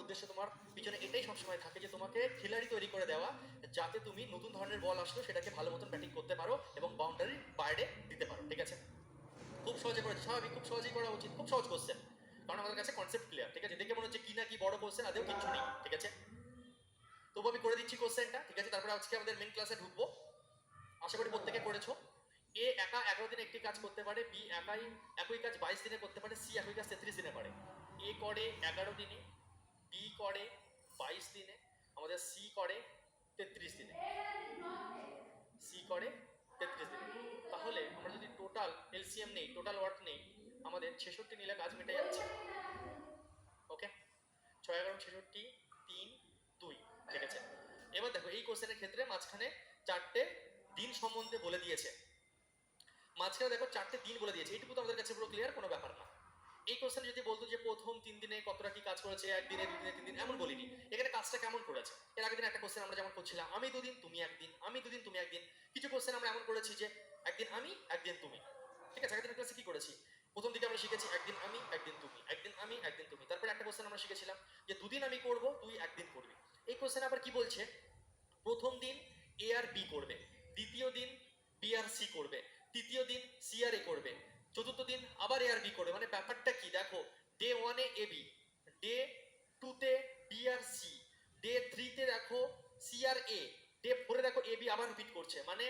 উদ্দেশ্য তোমার পিছনে এটাই সবসময় থাকে যে তোমাকে খিলাড়ি তৈরি করে দেওয়া, যাতে তুমি নতুন ধরনের বল আসলো সেটাকে ভালো মতন ব্যাটিং করতে পারো এবং বাউন্ডারির বাইরে দিতে পারো। ঠিক আছে, খুব সহজে করেছি, স্বাভাবিক, খুব সহজেই করা উচিত, খুব সহজ কোশ্চেন, কারণ আমাদের কাছে কনসেপ্ট ক্লিয়ার। ঠিক আছে, দেখে মনে হচ্ছে কি না কি বড় কোশ্চেন, আদেও কিচ্ছু নেই। ঠিক আছে, তবু আমি করে দিচ্ছি কোশ্চেনটা। ঠিক আছে, তারপরে আজকে আমাদের মেন ক্লাসে ঢুকবো। আশা করি প্রত্যেকে করেছো। এ একা 11 দিনে একটি কাজ করতে পারে, বি একই কাজ 22 দিনে করতে পারে, সি একই কাজ 33 দিনে পারে। এ করে 11 দিনে, বি করে 22 দিনে, আমাদের সি করে 33 দিনে, সি করে 33 দিনে। তাহলে আমরা যদি টোটাল এলসিএম নেই, টোটাল ওয়ার্ক নেই, আমাদের 66 নিলে কাজ মিটে যাচ্ছে। ওকে, 6 11 66 3 2। ঠিক আছে, এবার দেখো এই কোশ্চেনের ক্ষেত্রে মাঝখানে 4টে দিন সম্বন্ধে বলে দিয়েছে। মাঝখানে দেখো 4টে দিন বলে দিয়েছে, এইটুকু তো আমাদের কাছে পুরো ক্লিয়ার, কোনো ব্যাপার না। এই কোশ্চেনে যদি বলতো যে প্রথম 3 দিনে কতটা কি কাজ করেছে, একদিনে 2 দিনে 3 দিন, এমন বলিনি, এখানে কাজটা কেমন করেছে। এর আগের দিন একটা কোশ্চেন আমরা যেমন করছিলাম, আমি 2 দিন তুমি 1 দিন, আমি 2 দিন তুমি 1 দিন। কিছু কোশ্চেন আমরা এমন করেছি যে একদিন আমি একদিন তুমি। ঠিক আছে, আগের দিনের ক্লাসে কি করেছি, প্রথম দিকে আমরা শিখেছি একদিন আমি একদিন তুমি, একদিন আমি একদিন তুমি। তারপরে একটা কোশ্চেন আমরা শিখেছিলাম যে 2 দিন আমি করব, তুই 1 দিন করবি। এই কোশ্চেনে আবার কি বলছে, প্রথম দিন এ আর বি করবে, দ্বিতীয় দিন বি আর সি করবে, তৃতীয় দিন সি আর এ করবে, চতুর্থ দিন আবার এ আর বি করবে। মানে ব্যাপারটা কি দেখো, ডে 1 এ বি, ডে 2 তে বি আর সি, ডে 3 তে দেখো সি আর এ, ডে 4 এ দেখো এ বি আবার রিপিট করছে। মানে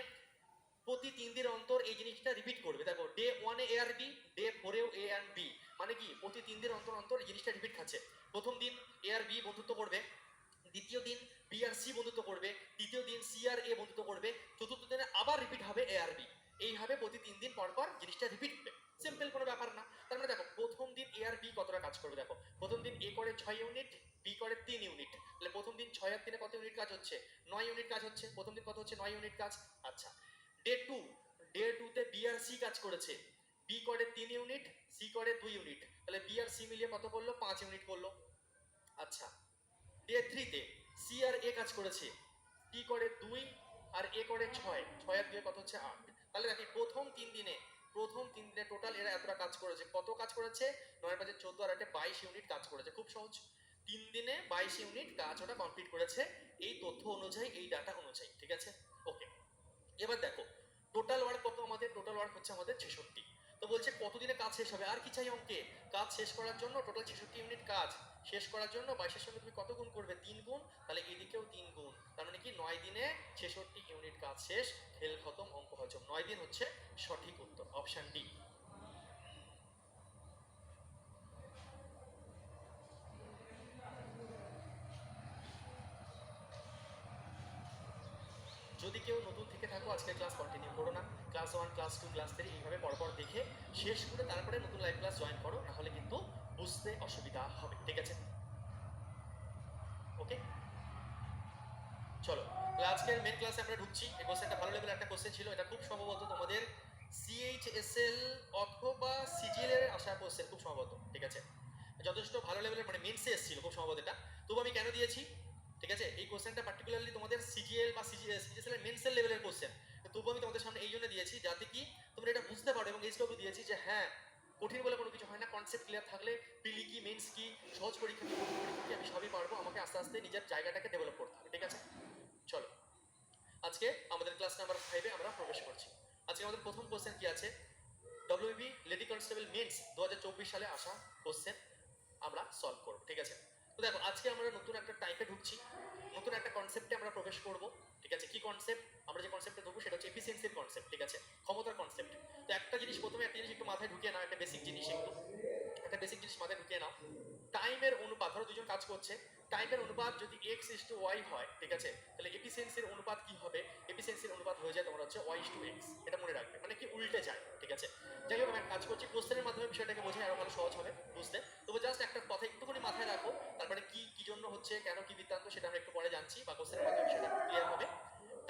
প্রতি 3 দিন অন্তর এই জিনিসটা রিপিট করবে। দেখো ডে 1 এ এ আর বি, ডে 4 এও এ এন্ড বি, মানে কি প্রতি 3 দিন অন্তর অন্তর এই জিনিসটা রিপিট খাচ্ছে। প্রথম দিন এ আর বি বন্ধুত্ব করবে, দ্বিতীয় দিন বি আর সি বন্ধুত্ব করবে, তৃতীয় দিন সি আর এ বন্ধুত্ব করবে, চতুর্থ দিনে আবার রিপিট হবে এ আর বি। এইভাবে প্রতি 3 দিন পর পর জিনিসটা রিপিট হবে। সিম্পল, কোনো ব্যাপার না। তার মানে দেখো প্রথম দিন এ আর বি কতটা কাজ করবে, দেখো প্রথম দিন এ করে 6 ইউনিট, বি করে 3 ইউনিট, তাহলে প্রথম দিন 6 আর 3 কত ইউনিট কাজ হচ্ছে, 9 ইউনিট কাজ হচ্ছে। প্রথম দিন কত হচ্ছে, 9 ইউনিট কাজ। আচ্ছা, ডে 2, ডে 2 তে বি আর সি কাজ করেছে, বি করে 3 ইউনিট, সি করে 2 ইউনিট, তাহলে বি আর সি মিলিয়ে কত করলো, 5 ইউনিট করলো। আচ্ছা, ডে 3 তে সি আর এ কাজ করেছে, পি করে 2 আর এ করে 6, 6 আর 2 কত হচ্ছে 8। তাহলে দেখি প্রথম 3 দিনে, প্রথম 3 দিনে টোটাল এরা এতটা কাজ করেছে। কত কাজ করেছে, 9 5 14 আর 8 22 ইউনিট কাজ করেছে। খুব সহজ, 3 দিনে 22 ইউনিট কাজ ওটা কমপ্লিট করেছে, এই তথ্য অনুযায়ী, এই ডাটা অনুযায়ী। ঠিক আছে, ওকে। এবার দেখো টোটাল ওয়ার্ক কত, আমাদের টোটাল ওয়ার্ক হচ্ছে আমাদের 66। তো বলছে কতদিনে কাজ শেষ হবে, আর কি চাই অঙ্কে, কাজ শেষ করার জন্য টোটাল 66 ইউনিট কাজ শেষ করার জন্য 22 সঙ্গে তুমি কত গুণ করবে, 3 গুণ, তাহলে এদিকেও 3 গুণ। তার মানে কি 9 দিনে 66 ইউনিট কাজ শেষ, খেল খতম, অঙ্ক হজম। 9 দিন হচ্ছে সঠিক উত্তর, অপশন ডি। যদি কেউ নতুন থেকে থাকো আজকের ক্লাস কন্টিনিউ করো না, ক্লাস 1 ক্লাস 2 ক্লাস 3 এইভাবে পরপর দেখে শেষ করে তারপরে নতুন লাইভ ক্লাস জয়েন করো, নাহলে কিন্তু বুঝতে অসুবিধা হবে। ঠিক আছে, ওকে, চলো আজকের মেন ক্লাসে আমরা ঢুকছি। এই কোশ্চেনটা ভালো লেভেলের একটা কোশ্চেন ছিল, এটা খুব সম্ভবত তোমাদের সিএইচএসএল অথবা সিজিএল এর আসা কোশ্চেন খুব সম্ভবত। ঠিক আছে, যথেষ্ট ভালো লেভেলের, মানে মেন্সে এসেছিল খুব সম্ভবত এটা। তবু আমি কেন দিয়েছি, ঠিক আছে, এই কোশ্চেনটা পার্টিকুলারলি তোমাদের সিজিএল বা সিজিএসএল এর মেন্সের লেভেলের কোশ্চেন। তবু আমি তোমাদের সামনে এই জন্য দিয়েছি যাতে কি তোমরা এটা বুঝতে পারো, এবং এইচডব্লিউ দিয়েছি যে হ্যাঁ কঠিন বলে কোনো কিছু হয় না, কনসেপ্ট ক্লিয়ার থাকলে প্রিলি কি, মেন্স কি, সহজ পরীক্ষা কি, কঠিন পরীক্ষা কি, আমি সবই পারবো। আমাকে আস্তে আস্তে নিজের জায়গাটাকে ডেভেলপ করতে হবে। ঠিক আছে, চলো আজকে আমাদের ক্লাস নাম্বার 5-এ আমরা প্রবেশ করছি। আজকে আমাদের প্রথম কোশ্চেন কি আছে, ডব্লিউবি লেডি কনস্টেবল মেন্স 2024 সালে আসা কোশ্চেন আমরা সলভ করব। ঠিক আছে, তো দেখো আজকে আমরা নতুন একটা টাইপে ঢুকছি, নতুন একটা কনসেপ্টে আমরা প্রবেশ করব। ঠিক আছে, কি কনসেপ্ট, আমরা যে কনসেপ্টে ঢুকবো সেটা হচ্ছে এফিসিয়েন্সির কনসেপ্ট। ঠিক আছে, ক্ষমতার কনসেপ্ট। তো একটা জিনিস প্রথমে, একটা জিনিস একটু মাথায় ঢুকিয়ে নাও, একটা বেসিক জিনিস, একটা বেসিক জিনিস মাথায় ঢুকিয়ে নাও। টাইমের অনুপাত, ধরো দুজন কাজ করছে, টাইমের অনুপাত যদি x ইস টু ওয়াই হয়, ঠিক আছে, তাহলে এফিসিয়েন্সির অনুপাত কি হবে, এফিসিয়েন্সির অনুপাত হয়ে যায় তোমার হচ্ছে ওয়াই ইস টু এক্স। এটা মনে রাখবে, মানে কি উল্টে যায়। ঠিক আছে, যাই হোক আমি কাজ করছি, কোশ্চেনের মাধ্যমে বিষয়টাকে বোঝাই আরো ভালো সহজ হবে বুঝতে। তবে জাস্ট একটা কথা একটুখানি মাথায় রাখো, তারপরে কি কি জন্য হচ্ছে, কেন কি বৃত্তান্ত, সেটা আমরা একটু পরে জানছি, বা কোশ্চেনের মাধ্যমে বিষয়টা ক্লিয়ার হবে।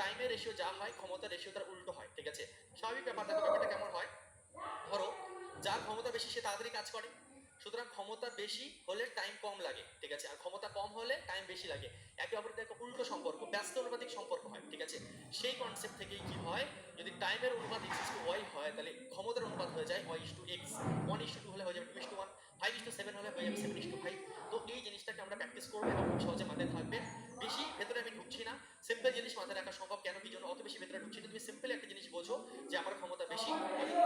টাইমের রেশিও যা হয়, ক্ষমতার রেশিও তার উল্টো হয়। ঠিক আছে, স্বাভাবিক ব্যাপার। দেখো ব্যাপারটা কেমন হয়, ধরো যার ক্ষমতা বেশি সে তাড়াতাড়ি কাজ করে, সুতরাং ক্ষমতা বেশি হলে টাইম কম লাগে। ঠিক আছে, আর ক্ষমতা কম হলে টাইম বেশি লাগে। একে অপরের একটা উল্টো সম্পর্ক, ব্যস্ত অনুপাতিক সম্পর্ক হয়। ঠিক আছে, সেই কনসেপ্ট থেকেই কি হয়, যদি টাইমের অনুপাত x ইস টু ওয়াই হয়, তাহলে ক্ষমতার অনুপাত হয়ে যায় Y is to x. 1 is to 2 হলে হয়ে যাবে 2 ইস টু 1, 5 ইস টু 7 হলে হয়ে যাবে 7 ইস টু 5। তো এই জিনিসটাকে আমরা প্র্যাকটিস করবো এবং খুব সহজে মাথায় থাকবে। বেশি ভেতরে আমি ঢুকছি না, সিম্পল জিনিস মাথায় রাখা সম্ভব। কেন কি জন্য অত বেশি ভেতরে ঢুকছি না, তুমি সিম্পল একটা জিনিস বোঝো যে আমার ক্ষমতা বেশি,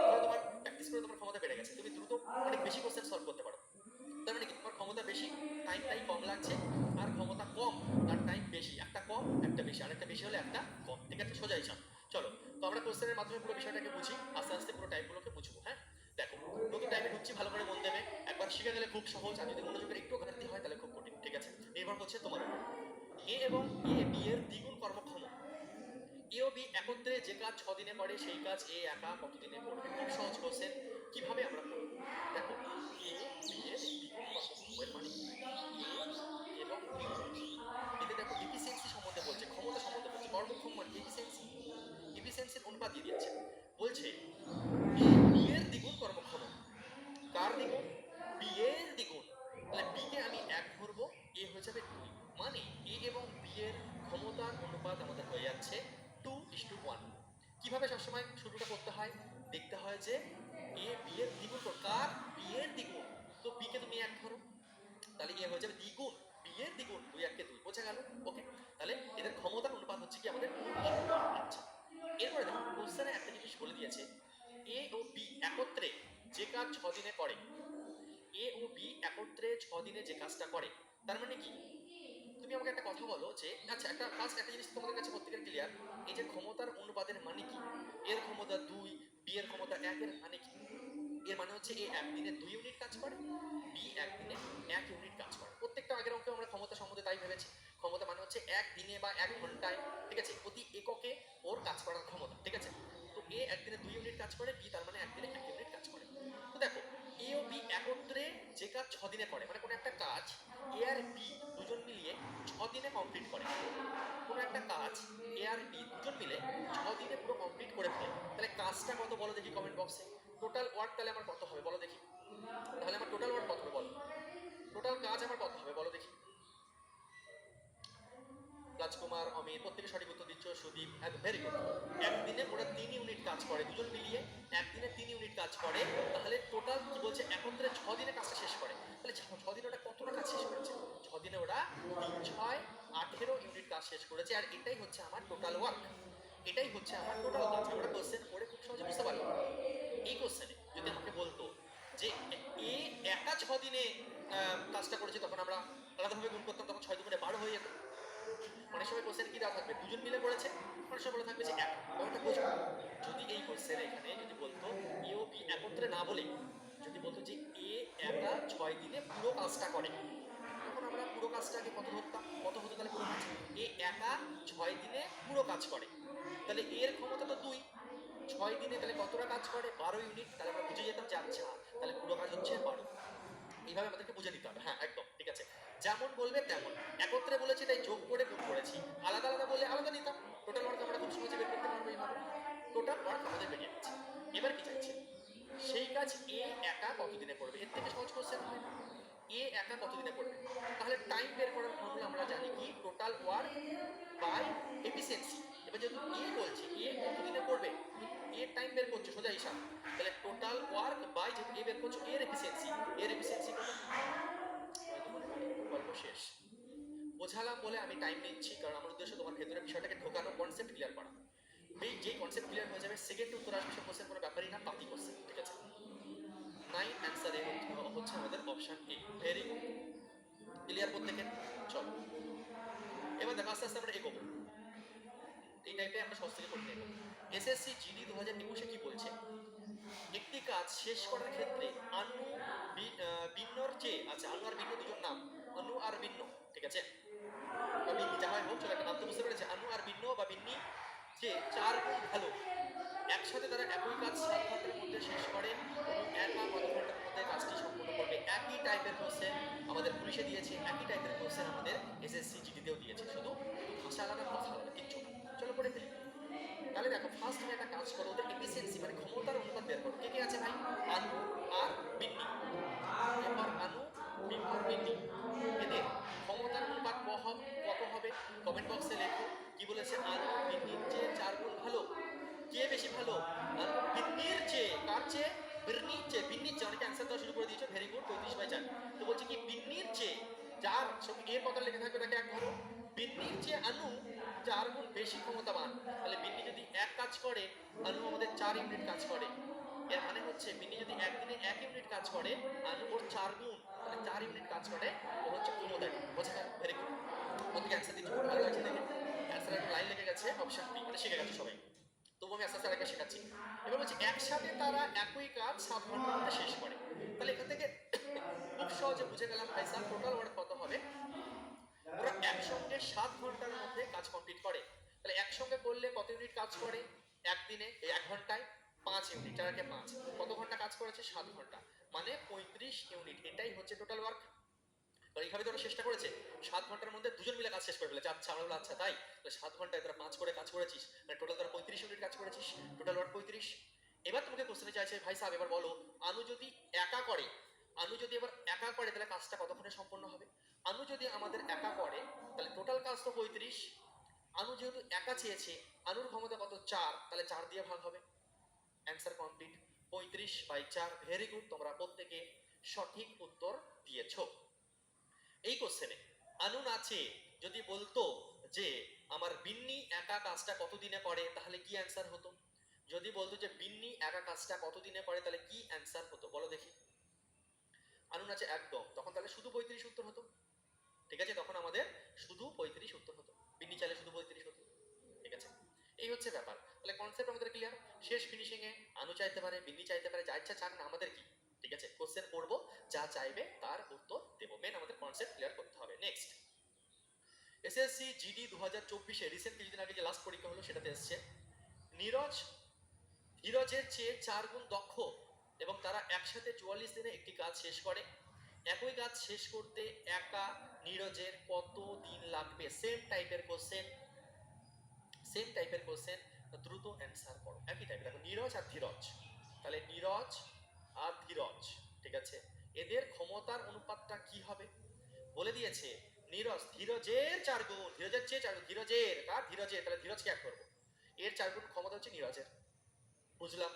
ধরো তোমার প্র্যাকটিস করে তোমার ক্ষমতা বেড়ে গেছে, তুমি দ্রুত অনেক বেশি কোশ্চেন সলভ করতে পারো। তার মানে কি তোমার ক্ষমতা বেশি, টাইমটাই কম লাগছে, আর ক্ষমতা কম তার টাইম বেশি। একটা কম একটা বেশি, আর একটা বেশি হলে একটা কম, ঠিক আছে, সোজা হিসাব। চলো, তো আমরা কোশ্চেনের মাধ্যমে পুরো বিষয়টাকে বুঝি, আস্তে আস্তে পুরো টাইপগুলোকে বুঝবো। হ্যাঁ, দেখো, নতুন টাইমে ঢুকছি, ভালো করে মন দেবে। একবার শিখে গেলে খুব সহজ, আর যদি মনোযোগের একটু ঘাটতি হয় তাহলে খুব কঠিন, ঠিক আছে, নির্ভর করছে তোমার উপর। এ এবং এ বি এর দ্বিগুণ কর্মক্ষম। এ ও বি একত্রে যে কাজ 6 দিনে করে সেই কাজ এ একা কত দিনে করবে? খুব সহজ কোশ্চেন, কিভাবে আমরা করব? দেখো, এ বি এর দ্বিগুণ কর্মক্ষম এর মানে কি? এ এবং বি, এতে দেখো এফিসিয়েন্সি সম্বন্ধে বলছে, ক্ষমতা সম্বন্ধে বলছে, কর্মক্ষম মানে এফিসিয়েন্সি, এফিসিয়েন্সির অনুপাত দিয়ে দিয়েছে। বলছে এ বি এর দ্বিগুণ কর্মক্ষম। কার দ্বিগুণ? বি এর দ্বিগুণ। তাহলে বি কে আমি 1 ধরবো, এ হয়ে যাবে 2, মানে এ এবং বি এর ক্ষমতার অনুপাত আমাদের হয়ে যাচ্ছে 2:1। কিভাবে সবসময় শুরুটা করতে হয়? দেখতে হয় যে এ বি এর দ্বিগুণ কার? বি এর দ্বিগুণ। তো বি কে তুমি 1 ধরো, তাহলে এ হয়ে যাবে দ্বিগুণ, বি এর দ্বিগুণ, 2 1 কে 2, বোঝা গেল? ওকে, তাহলে এদের ক্ষমতার অনুপাত হচ্ছে কি আমাদের 2:1। আচ্ছা, এরপরে দেখো কোশ্চেনে একটা জিনিস বলে দিয়েছে, এ ও বি একত্রে যে কাজ 6 দিনে করে। এ ও বি একত্রে 6 দিনে যে কাজটা করে, তার মানে কি? তুমি আমাকে একটা কথা বলো যে, আচ্ছা, একটা ফার্স্ট একটা জিনিস তোমাদের কাছে প্রত্যেকের ক্লিয়ার, এই যে ক্ষমতার অনুপাতের মানে কি? এর ক্ষমতা 2, বি এর ক্ষমতা 1, এর মানে কি? এর মানে হচ্ছে এ একদিনে 2 ইউনিট কাজ করে, বি একদিনে 1 ইউনিট কাজ করে। প্রত্যেকটা আগের অঙ্কে আমরা ক্ষমতা সম্বন্ধে তাই ভেবেছি। ক্ষমতা মানে হচ্ছে এক দিনে বা 1 ঘন্টায়, ঠিক আছে, প্রতি এককে ওর কাজ করার ক্ষমতা, ঠিক আছে। তো এ একদিনে 2 ইউনিট কাজ করে, বি তার মানে একদিনে 1 ইউনিট কাজ করে। তো দেখো, এ ও বি একত্রে যে কাজ 6 দিনে করে, মানে কোনো একটা কাজ এ আর বি দুজন মিলিয়ে 6 দিনে কমপ্লিট করে। কোনো একটা কাজ এ আর বি দুজন মিলে 6 দিনে পুরো কমপ্লিট করে ফেলে। তাহলে কাজটা কত বলো দেখি কমেন্ট বক্সে। টোটাল ওয়ার্ক তাহলে আমার কত হবে বলো দেখি। তাহলে আমার টোটাল ওয়ার্ক কত হবে বলো, টোটাল কাজ আমার কত হবে বলো দেখি। রাজকুমার, অমিত, প্রত্যেকে সঠিক উত্তর দিচ্ছ। Sudip, very good. একদিনে ওরা 3 ইউনিট কাজ করে, দুজন মিলিয়ে একদিনে 3 ইউনিট কাজ করে। তাহলে টোটাল কি বলছে, একত্রে 6 দিনে কাজটা শেষ করে। তাহলে 6 দিনে ওটা কতটা কাজ শেষ করেছে? 6 দিনে ওরা 3 6 18 ইউনিট কাজ শেষ করেছে, আর এটাই হচ্ছে আমার টোটাল ওয়ার্ক, এটাই হচ্ছে আমার টোটাল কাজ। আমরা কোশ্চেন পড়ে খুব সহজে বুঝতে পারলাম। এই কোশ্চেনে যদি আমাকে বলতো যে এ একা 6 দিনে কাজটা করেছে, তখন আমরা আলাদাভাবে গুণ করতাম, তখন 6 দুগুণে 12 হয়ে যেত। অনেক সময় কোশ্চেন কি দেওয়া থাকবে, দুজন মিলে করেছে, অনেক সময় বলা থাকবে যে এক। ব্যাপারটা বোঝো, যদি এই কোশ্চেন এখানে যদি বলতো এ ও বি একত্রে না বলে যদি বলতো যে এ একা 6 দিনে পুরো কাজটা করে, তখন আমরা পুরো কাজটাকে কত ধরতাম, কত হতো তাহলে পুরো কাজ? এ একা 6 দিনে পুরো কাজ করে, তাহলে এর ক্ষমতা তো 2, 6 দিনে তাহলে কতটা কাজ করে? 12 ইউনিট। তাহলে আমরা বুঝে যেতাম যে আচ্ছা, তাহলে পুরো কাজ হচ্ছে 12। এইভাবে আমাদেরকে বুঝে নিতে হবে। হ্যাঁ, একদম ঠিক আছে, যেমন বলবে তেমন। একত্রে বলেছি তাই যোগ করে গুণ করেছি, আলাদা আলাদা বলে আলাদা নিতাম। টোটাল ওয়ার্ক আমরা খুব সহজে বের করতে পারবো এইভাবে। টোটাল ওয়ার্ক আমাদের বেরিয়ে গেছে। এবার কি চাইছে? সেই কাজ এ একা কতদিনে করবে? এর থেকে সহজ কোশ্চেন হয় না। এ একা কতদিনে করবে? তাহলে টাইম বের করার ফর্মুলা আমরা জানি কি, টোটাল ওয়ার্ক বাই এফিসিয়েন্সি। এবার যেহেতু এ বলছে এ কতদিনে করবে, এর টাইম বের করছো, সোজা হিসাব। তাহলে টোটাল ওয়ার্ক বাই, যেহেতু এ বের করছো এর এফিসিয়েন্সি, এর এফিসিয়েন্সি কত? গল্প শেষ। বোঝালাম বলে আমি টাইম নিচ্ছি, কারণ আমার উদ্দেশ্য তোমার ভেতরে বিষয়টাকে ঢোকানো, কনসেপ্ট ক্লিয়ার করা। এই যেই কনসেপ্ট ক্লিয়ার হয়ে যাবে, সেকেন্ডে উত্তর আসবে সব কোশ্চেন, কোনো ব্যাপারই না, বাকি কোশ্চেন, ঠিক আছে। 9 অ্যান্সার এ হচ্ছে আমাদের option A. Very good, clear প্রত্যেকের? চলো, এবার দেখো আস্তে আস্তে আমরা এগোবো, এই টাইপে আমরা সহজ থেকে কঠিন এগোবো। এসএসসি জিডি 2021 কি বলছে? একটি কাজ শেষ করার ক্ষেত্রে আনু বিন্নর চেয়ে, আচ্ছা, আনু আর বিন্ন দুজন নাম, আনু আর বিন্ন, ঠিক আছে, বা বিন্নি, যা হয় হোক, চলো একটা নাম তো বুঝতে পেরেছে। আনু আর বিন্ন বা বিন্নি যে 4 গুণ ভালো, একসাথে তারা একই কাজ 7 ঘন্টার মধ্যে শেষ করে এবং একা কত ঘন্টার মধ্যে কাজটি সম্পূর্ণ করবে। একই টাইপের কোশ্চেন আমাদের পুলিশে দিয়েছে, একই টাইপের কোশ্চেন আমাদের এসএসসি জিডিতেও দিয়েছে, শুধু ভাষা আলাদা, কথা আলাদা, কিচ্ছু না। চলো পড়ে ফেলি। তাহলে দেখো, ফার্স্ট তুমি একটা কাজ করো, ওদের এফিসিয়েন্সি মানে ক্ষমতার অনুপাত বের করো। কে কে আছে ভাই? আনু আর বিন্নি। এবার আনু, বিভর, বিন্নি, এদের ক্ষমতার অনুপাত কত হবে? কমেন্ট বক্সে লেখো। কি বলেছে? আনু বিন্নির চেয়ে 4 গুণ ভালো। কে বেশি ভালো? আনু বিন্নির চেয়ে। কার চেয়ে? বিন্নির চেয়ে। বিন্নির চেয়ে, অনেকে অ্যান্সার দেওয়া শুরু করে দিয়েছো, ভেরি গুড, 34/4। তো বলছে কি বিন্নির চেয়ে তার সঙ্গে এর কথা লেখা থাকবে, তাকে এক ধরো। বিন্নির যে আনু 4 গুণ বেশি ক্ষমতাবান, তাহলে বিন্নি যদি এক কাজ করে, আনু আমাদের 4 ইউনিট কাজ করে। এর মানে হচ্ছে বিন্নি যদি একদিনে 1 ইউনিট কাজ করে, আনু ওর 4 গুণ, তাহলে 4 ইউনিট কাজ করে, ওর হচ্ছে ক্ষমতাটি। বোঝা গেল? Very good. ওদিকে অ্যান্সার দিচ্ছি, খুব ভালো লাগছে দেখে। অ্যান্সার একটা লাইন লেগে গেছে, অপশন বি, মানে শিখে গেছে সবাই। তবু আমি আস্তে আস্তে আরেকবার শেখাচ্ছি। এবার বলছি একসাথে তারা একই কাজ 7 ঘন্টার মধ্যে শেষ করে। তাহলে এখান থেকে খুব সহজে বুঝে গেলাম ভাইসা টোটাল ওয়ার্ক কত হবে। ওরা একসঙ্গে 7 ঘন্টার মধ্যে কাজ কমপ্লিট করে। তাহলে একসঙ্গে করলে কত ইউনিট কাজ করে একদিনে, এই 1 ঘন্টায় 5 ইউনিট, 4 কে 5, কত ঘন্টা কাজ করেছে? 7 ঘন্টা, মানে 35 ইউনিট। এটাই হচ্ছে টোটাল ওয়ার্ক। এইভাবে তোরা চেষ্টা করেছে 7 ঘন্টার মধ্যে দুজন মিলে কাজ শেষ করে ফেলেছে। আচ্ছা, আমরা বললাম আচ্ছা তাই, তাহলে 7 ঘন্টায় তোরা 5 করে কাজ করেছিস, মানে টোটাল তোরা 35 ইউনিট কাজ করেছিস, টোটাল ওয়ার্ক 35। এবার তোমাকে কোশ্চেনে চাইছে ভাই সাহেব এবার বলো, আনু যদি একা করে, আনু যদি এবার একা করে তাহলে কাজটা কতক্ষণে সম্পন্ন হবে? আনু যদি আমাদের একা করে তাহলে টোটাল কাজ তো 35। আনু যেহেতু একা চেয়েছে, আনুর ক্ষমতা কত? 4, তাহলে 4 দিয়ে ভাগ হবে। Answer complete, 35/4। ভেরি গুড, তোমরা প্রত্যেকে সঠিক উত্তর দিয়েছো। এই কোশ্চেনে আনু নাচে যদি বলতো যে আমার বিন্নি একা কাজটা কত দিনে করে, তাহলে কি অ্যান্সার হতো? যদি বলতো যে বিন্নি একা কাজটা কত দিনে করে, তাহলে কি অ্যান্সার হতো বলো দেখি? আনু নাচে একদম, তখন তাহলে শুধু 35 উত্তর হতো। ঠিক আছে, তখন আমাদের শুধু 35 উত্তর হতো, বিন্নি চাইলে শুধু 35 হতো। ঠিক আছে, এই হচ্ছে ব্যাপার। তাহলে কনসেপ্ট আমাদের ক্লিয়ার। শেষ ফিনিশিং এ আনু চাইতে পারে, বিন্নি চাইতে পারে, যা ইচ্ছা চাক না, আমাদের কি? ঠিক আছে, কোশ্চেন পড়বো, যা চাইবে তার উত্তর দেবো। মেন আমাদের কনসেপ্ট ক্লিয়ার করতে হবে। নেক্সট, এসএসসি জিডি 2024-এ রিসেন্ট কিছুদিন আগে যে লাস্ট পরীক্ষা হলো সেটাতে এসছে নীরজ ধীরজের চেয়ে 4 গুণ দক্ষ এবং তারা একসাথে 44 দিনে একটি কাজ শেষ করে। একই কাজ শেষ করতে একা নীরজের কত দিন লাগবে? সেম টাইপের কোশ্চেন, সেম টাইপের কোশ্চেন, দ্রুত অ্যান্সার করো। একই টাইপের, দেখো নীরজ আর ধীরজ, তাহলে নীরজ আর ধীরজ, ঠিক আছে, এদের ক্ষমতার অনুপাতটা কি হবে বলে দিয়েছে। নীরজ ধীরজের 4 গুণ, ধীরজের চেয়ে 4 গুণ, ধীরজের কার? ধীরজের, তাহলে ধীরজকে এক করবো, এর 4 গুণ ক্ষমতা হচ্ছে নীরজের। বুঝলাম।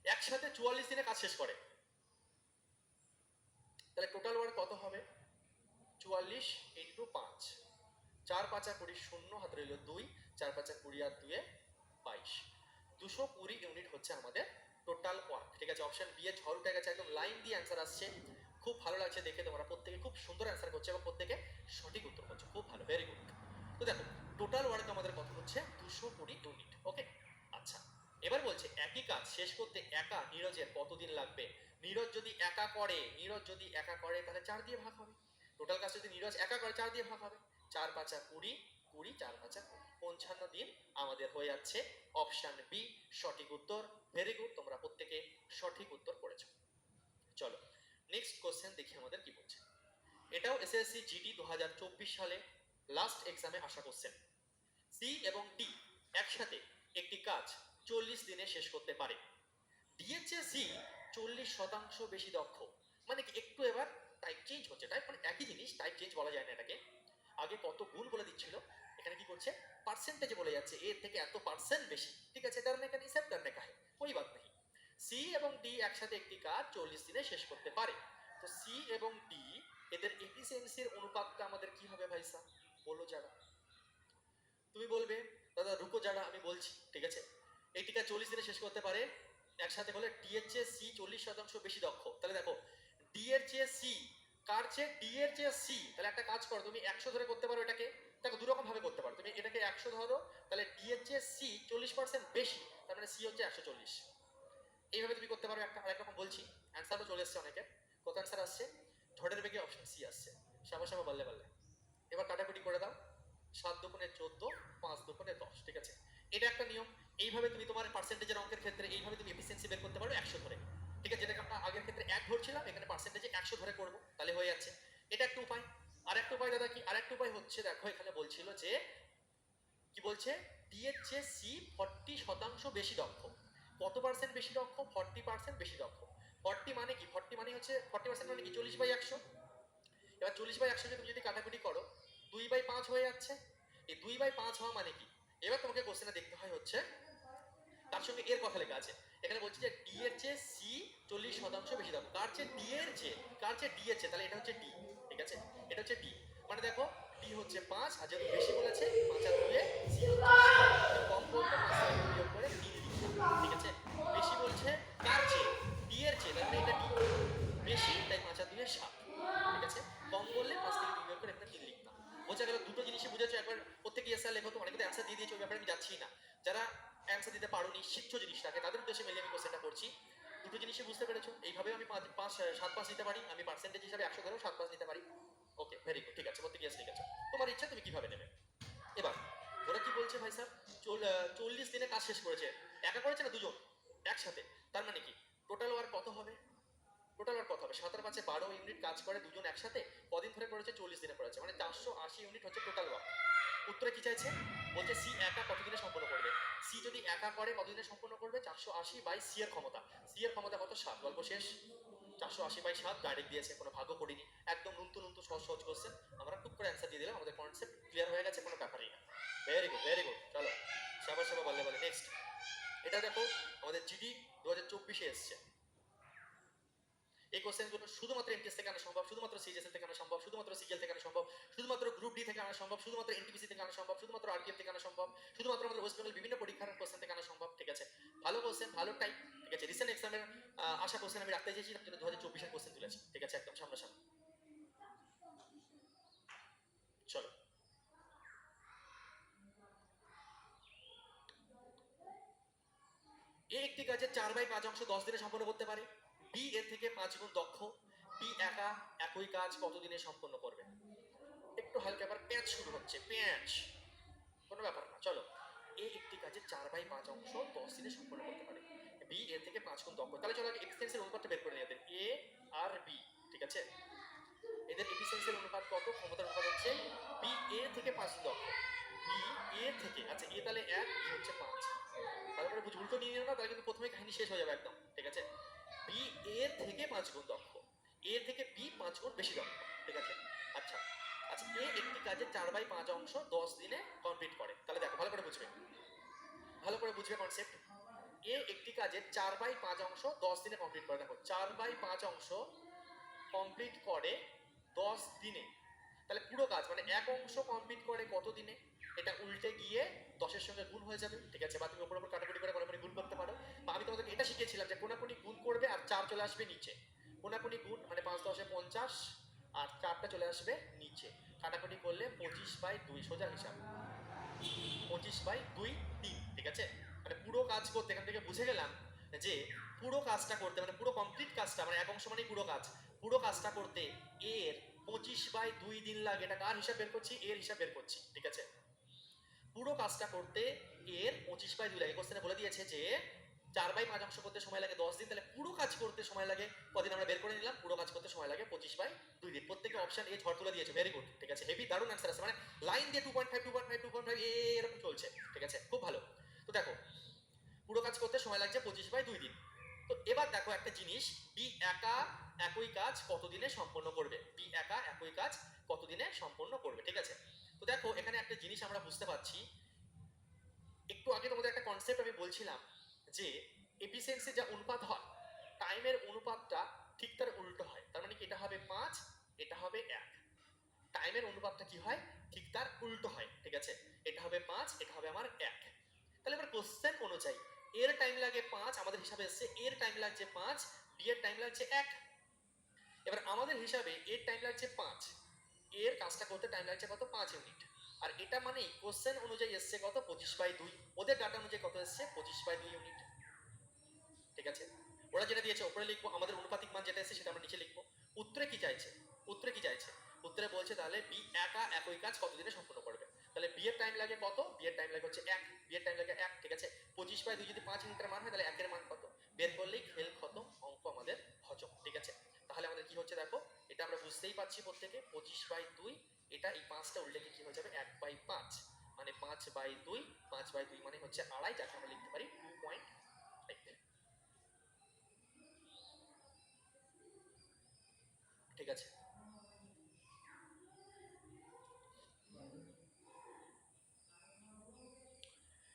একসাথে 44 দিনে কাজ শেষ করে, তাহলে টোটাল ওয়ার্ক কত হবে? 44 ইন্টু 5, 4 5 20, শূন্য হাতে রইল 2, 4 5 20 আর 2 22, 220 ইউনিট হচ্ছে আমাদের টোটাল ওয়ার্ক। ঠিক আছে, অপশন বি এ ঝড় উঠে গেছে, একদম লাইন দিয়ে অ্যান্সার আসছে। খুব ভালো লাগছে দেখে, তোমরা প্রত্যেকে খুব সুন্দর অ্যান্সার করছে এবং প্রত্যেকে সঠিক উত্তর করছে, খুব ভালো, ভেরি গুড। তো দেখো টোটাল ওয়ার্ক আমাদের কত হচ্ছে? 220 ইউনিট। ওকে, আচ্ছা, এবার বলছে একই কাজ শেষ করতে একা নীরজের কতদিন লাগবে? নীরজ যদি একা করে, নীরজ যদি একা করে তাহলে 4 দিয়ে ভাগ হবে। টোটাল কাজ যদি নীরজ একা করে 4 দিয়ে ভাগ হবে, 4 5 20, 20 4 5 55 দিন আমাদের হয়ে যাচ্ছে। অপশন বি সঠিক উত্তর। ভেরি গুড, তোমরা প্রত্যেকে সঠিক উত্তর করেছো। চলো নেক্সট কোশ্চেন দেখি আমাদের কি বলছে। এটাও এসএসসি জিডি 2024 সালে লাস্ট এক্সামে আসা কোশ্চেন। সি এবং ডি একসাথে একটি কাজ 40 দিনে শেষ করতে পারে। ডি এর চেয়ে সি 40% বেশি দক্ষ, মানে কি একটু এবার টাইপ চেঞ্জ হচ্ছে, টাইপ মানে একই জিনিস, টাইপ চেঞ্জ বলা যায় না এটাকে। আগে কত গুণ বলে দিচ্ছিল, এখানে কি করছে? পার্সেন্টেজে বলে যাচ্ছে এর থেকে এত পার্সেন্ট বেশি। ঠিক আছে, डरने का नहीं सब डरने का है, कोई बात नहीं। সি এবং ডি একসাথে একটি কাজ 40 দিনে শেষ করতে পারে। তো সি এবং ডি এদের এফিসিয়েন্সির অনুপাতটা আমাদের কি হবে ভাইসা? বলো যারা, তুমি বলবে দাদা রুকো যারা, আমি বলছি। ঠিক আছে, এই টিকা 40 দিনে শেষ করতে পারে, একসাথে হলে ডি এর চেয়ে সি 40% বেশি দক্ষ। তাহলে দেখো ডি এর চেয়ে সি, কার চেয়ে? ডি এর চেয়ে সি। তাহলে একটা কাজ করো, তুমি 100 ধরে করতে পারো এটাকে। দেখো দু রকম ভাবে করতে পারো, তুমি এটাকে 100 ধরো, তাহলে ডি এর চেয়ে সি 40% বেশি, তার মানে সি হচ্ছে 140। এইভাবে তুমি করতে পারো। একটা আরেক রকম বলছি, অ্যান্সারও চলে এসছে অনেকের। কত অ্যান্সার আসছে? ঝড়ের বেগে অপশন সি আসছে। সাবা সাবা বললে বললে, এবার কাটাকুটি করে দাও। 7 দুগুণে 14, 5 দুগুণে 10। ঠিক আছে, এটা একটা নিয়ম। এইভাবে তুমি তোমার পার্সেন্টেজের অঙ্কের ক্ষেত্রে এইভাবে তুমি এফিসিয়েন্সি বের করতে পারো 100 ধরে। ঠিক আছে, যেটাকে আমরা আগের ক্ষেত্রে 1 ধরছিলাম, এখানে পার্সেন্টেজে 100 ধরে করব, তাহলে হয়ে যাচ্ছে। এটা একটা উপায়। আরেকটা উপায় দাদা কি? আরেকটা উপায় হচ্ছে, দেখো এখানে বলছিল যে কি বলছে, ডি এর চেয়ে সি 40% বেশি দক্ষ। কত পার্সেন্ট বেশি দক্ষ? 40% বেশি দক্ষ। 40 মানে কি? 40 মানে হচ্ছে 40% মানে কি? 40/100। এবার 40/100 কে তুমি যদি কাটাকুটি করো, 2/5 হয়ে যাচ্ছে। এই 2/5 হওয়া মানে কি? এবার তোমাকে কোশ্চেনে দেখতে হয় হচ্ছে তার সঙ্গে এর কথা লেখা আছে। এখানে বলছি যে ডি এর চেয়ে সি 40% বেশি দক্ষ। কার চেয়ে? ডি এর চেয়ে। কার চেয়ে? ডি এর চেয়ে, তাহলে এটা হচ্ছে ডি। ঠিক আছে, এটা এটা হচ্ছে ডি, মানে দেখো ডি হচ্ছে 5 আর যেহেতু বেশি বলেছে 5 আর 2 এ সি হচ্ছে কম বলতে 5 থেকে বিয়োগ করে 3 লিখলাম, ঠিক আছে। বেশি বলছে কার চেয়ে, ডি এর চেয়ে, তার মানে এটা ডি বেশি, তাই 5 আর 2 এ 7, ঠিক আছে। কম বললে 5 থেকে 2 বিয়োগ করে এখানে 3 লিখতাম। বোঝা গেল? দুটো জিনিসই বুঝেছো। একবার প্রত্যেকে এসআর লেখো, তো অনেকে তো অ্যান্সার দিয়ে দিয়েছো, ওই ব্যাপারে আমি যাচ্ছি না। যারা অ্যান্সার দিতে পারোনি, শিখছো জিনিসটাকে, তাদের উদ্দেশ্যে মেলে আমি কোশ্চেনটা করছি। দুটো জিনিসই বুঝতে পেরেছো, এইভাবে আমি 7 পাস নিতে পারি, আমি পার্সেন্টেজ হিসাবে 100 ধরেও 7 পাস নিতে পারি। ওকে, ভেরি গুড, ঠিক আছে, প্রত্যেকে এস লিখেছো। তোমার ইচ্ছা তুমি কিভাবে নেবে। এবার ওরা কি বলছে ভাই স্যার, 40 দিনে কাজ শেষ করেছে, একা করেছে না দুজন একসাথে, তার মানে কি টোটাল ওয়ার্ক কত হবে? টোটাল ওয়ার্ক কত হবে? 7 আর 5 12 ইউনিট কাজ করে দুজন একসাথে, কদিন ধরে করেছে? 40 দিনে করেছে, মানে 480 ইউনিট হচ্ছে টোটাল ওয়ার্ক। উত্তরে কি চাইছে? বলছে সি একা কতদিনে সম্পন্ন করবে। সি যদি একা করে কতদিনে সম্পন্ন করবে? 480 বাই সি এর ক্ষমতা। সি এর ক্ষমতা কত? 7। গল্প শেষ। 480 বাই 7 ডাইরেক্ট দিয়েছে, কোনো ভাগ্য করিনি, একদম নুনতু সহজ সহজ কোশ্চেন, আমরা টুক করে অ্যান্সার দিয়ে দিলাম, আমাদের কনসেপ্ট ক্লিয়ার হয়ে গেছে, কোনো ব্যাপারই না। ভেরি গুড, ভেরি গুড, চলো সবার সবার বললে বলে নেক্সট। এটা দেখো আমাদের জিডি 2024 এ এসছে। এই কোশ্চেনগুলো শুধুমাত্র এমটিএস থেকে আনা সম্ভব, শুধুমাত্র সিজিএসএল থেকে আনা সম্ভব, শুধুমাত্র সিজিএল থেকে আনা সম্ভব, শুধুমাত্র গ্রুপ ডি থেকে আনা সম্ভব, শুধুমাত্র এনটিপিসি থেকে আনা সম্ভব, শুধুমাত্র আরপিএফ থেকে আনা সম্ভব, শুধুমাত্র আমাদের ওয়েস্ট বেঙ্গল বিভিন্ন পরীক্ষার কোশ্চেন থেকে আনা সম্ভব, ঠিক আছে। ভালো কোশ্চেন, ভালো টাইপ, ঠিক আছে। রিসেন্ট এক্সামের আশা কোশ্চেন আমি রাখতে চেয়েছিলাম, কিন্তু 2024 এর কোশ্চেন তুলেছি, ঠিক আছে, একদম সামনাসামনি। চলো এ একটি কাজের 4/5 অংশ 10 দিনে সম্পন্ন করতে পারে। বি এর থেকে 5 গুণ দক্ষ। বি একা একই কাজ কত দিনে সম্পন্ন করবে? একটু হালকা এবার প্যাঁচ শুরু হচ্ছে, প্যাঁচ, কোনো ব্যাপার না, চলো। এ একটি কাজের 4/5 অংশ 10 দিনে সম্পন্ন করতে পারে। বি এর থেকে 5 গুণ দক্ষ। তাহলে চলো আগে এফিসিয়েন্সির অনুপাতটা বের করে নিই এদের, এ আর বি, ঠিক আছে। এদের এফিসিয়েন্সির অনুপাত কত? ক্ষমতার অনুপাত হচ্ছে বি এ থেকে 5 গুণ দক্ষ। বি এ থেকে, আচ্ছা এ তাহলে 1, বি হচ্ছে 5, তারপরে বুঝ উল্টো নিয়ে নিও না, তাহলে কিন্তু প্রথমে কাহিনী শেষ হয়ে যাবে একদম, ঠিক আছে। বি এর থেকে 5 গুণ দক্ষ, এ থেকে বি 5 গুণ বেশি দক্ষ, ঠিক আছে। আচ্ছা আচ্ছা, এ একটি কাজের 4/5 অংশ 10 দিনে কমপ্লিট করে। তাহলে দেখো ভালো করে বুঝবে, ভালো করে বুঝবে কনসেপ্ট। এ একটি কাজের 4/5 অংশ 10 দিনে কমপ্লিট করে। দেখো 4/5 অংশ কমপ্লিট করে 10 দিনে, তাহলে পুরো কাজ মানে এক অংশ কমপ্লিট করে কত দিনে? এটা উল্টে গিয়ে 10-এর সঙ্গে গুণ হয়ে যাবে, ঠিক আছে। বা তুমি ওপর ওপর কাটাকুটি করে কোনাকুনি গুণ করতে পারো, বা আমি তোমাদেরকে এটা শিখিয়েছিলাম যে কোনাকুনি গুণ করবে আর 4 চলে আসবে নিচে। কোনাকুনি গুণ মানে 5×10 = 50 আর 4টা চলে আসবে নিচে। কাটাকুটি করলে 25/2, সোজা হিসাব, 25/2 3, ঠিক আছে। মানে পুরো কাজ করতে এখান থেকে বুঝে গেলাম যে পুরো কাজটা করতে মানে পুরো কমপ্লিট কাজটা, মানে এক অংশ মানে পুরো কাজ, পুরো কাজটা করতে এর 25/2 দিন লাগে। এটা কার হিসাব বের করছি? এর হিসাব বের করছি, ঠিক আছে। পুরো কাজটা করতে এর 25/2 লাগে। কোশ্চেনে বলে দিয়েছে যে 4/5 অংশ করতে সময় লাগে 10 দিন, তাহলে পুরো কাজ করতে সময় লাগে কদিন আমরা বের করে নিলাম। পুরো কাজ করতে সময় লাগে 25/2 দিন। প্রত্যেকে অপশন এ ঝড় তুলে দিয়েছে, ভেরি গুড, ঠিক আছে। হেভি দারুণ অ্যান্সার আছে, মানে লাইন দিয়ে 2.5 2.5 2.5 এরকম চলছে, ঠিক আছে, খুব ভালো। তো দেখো পুরো কাজ করতে সময় লাগছে 25/2 দিন। তো এবার দেখো একটা জিনিস, বি একা একই কাজ কতদিনে সম্পন্ন করবে? বি একা একই কাজ কতদিনে সম্পন্ন করবে, ঠিক আছে। তো দেখো এখানে একটা জিনিস আমরা বুঝতে পারছি, একটু আগে তোমাদের একটা কনসেপ্ট আমি বলছিলাম যে এফিসিয়েন্সি যা অনুপাত হয়, টাইমের অনুপাতটা ঠিক তার উল্টো হয়। তার মানে কি এটা হবে 5, এটা হবে 1। টাইমের অনুপাতটা কি হয়? ঠিক তার উল্টো হয়, ঠিক আছে। এটা হবে 5, এটা হবে আমার 1। তাহলে এবার কোশ্চেন অনুযায়ী এর টাইম লাগে 5, আমাদের হিসাবে এসছে এর টাইম লাগছে 5, বি এর টাইম লাগছে 1। এবার আমাদের হিসাবে এর টাইম লাগছে 5, এর কাজটা করতে টাইম লাগছে কত? 5 ইউনিট। আর এটা মানে কোশ্চেন অনুযায়ী এসছে কত? 25/2। ওদের ডাটা অনুযায়ী কত এসছে? 25/2 ইউনিট, ঠিক আছে। ওরা যেটা দিয়েছে উপরে লিখবো, আমাদের অনুপাতিক মান যেটা এসেছে সেটা আমরা নিচে লিখবো। উত্তরে কি চাইছে? উত্তরে কি চাইছে? উত্তরে বলছে তাহলে বি একা একই কাজ কতদিনে সম্পন্ন করবে। তাহলে বি এর টাইম লাগে কত? বি এর টাইম লাগে হচ্ছে 1, বি এর টাইম লাগে 1, ঠিক আছে। 25/2 যদি 5 ইউনিটের মান হয়, তাহলে 1 এর মান কত? বের করলেই খেল খতম, অঙ্ক আমাদের হজম, ঠিক আছে। তাহলে আমাদের কি হচ্ছে দেখো, এটা আমরা বুঝতেই পারছি প্রত্যেকে, 25/2, এটা এই 5টা উল্টে কি হয়ে যাবে? 1/5, মানে 5/2, 5/2 মানে হচ্ছে আড়াই, যাকে আমরা লিখতে পারি 2.5, ঠিক আছে।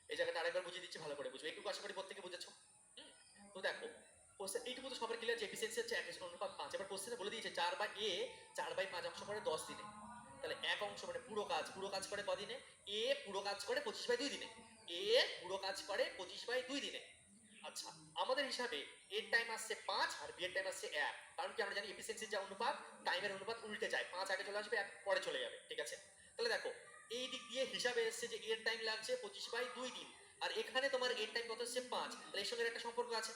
এই জায়গাটা আরেকবার বুঝিয়ে দিচ্ছি, ভালো করে বুঝবে, এইটুকু আশা করি প্রত্যেকে বুঝেছো। তো দেখো কোশ্চেন এইটুকু তো সবার ক্লিয়ার যে এফিসিয়েন্সি হচ্ছে 1 অনুপাত 5। এবার কোশ্চেন কোশ্চেনে বলে দিয়েছে 4/5 অংশ করে 10 দিনে, তাহলে এক অংশ মানে পুরো কাজ করে কদিনে? এ পুরো কাজ করে 25/2 দিনে, এ পুরো কাজ করে 25/2 দিনে। আচ্ছা, আমাদের হিসাবে এর টাইম আসছে 5 আর বি এর টাইম আসছে 1, কারণ কি আমরা জানি এফিসিয়েন্সির যা অনুপাত টাইমের অনুপাত উল্টে যায়, 5 আগে চলে আসবে 1 পরে চলে যাবে, ঠিক আছে? তাহলে দেখো এই দিক দিয়ে হিসাবে এসছে যে এর টাইম লাগছে 25/2 দিন, আর এখানে তোমার এর টাইম কত হচ্ছে 5, তাহলে এর সঙ্গে একটা সম্পর্ক আছে,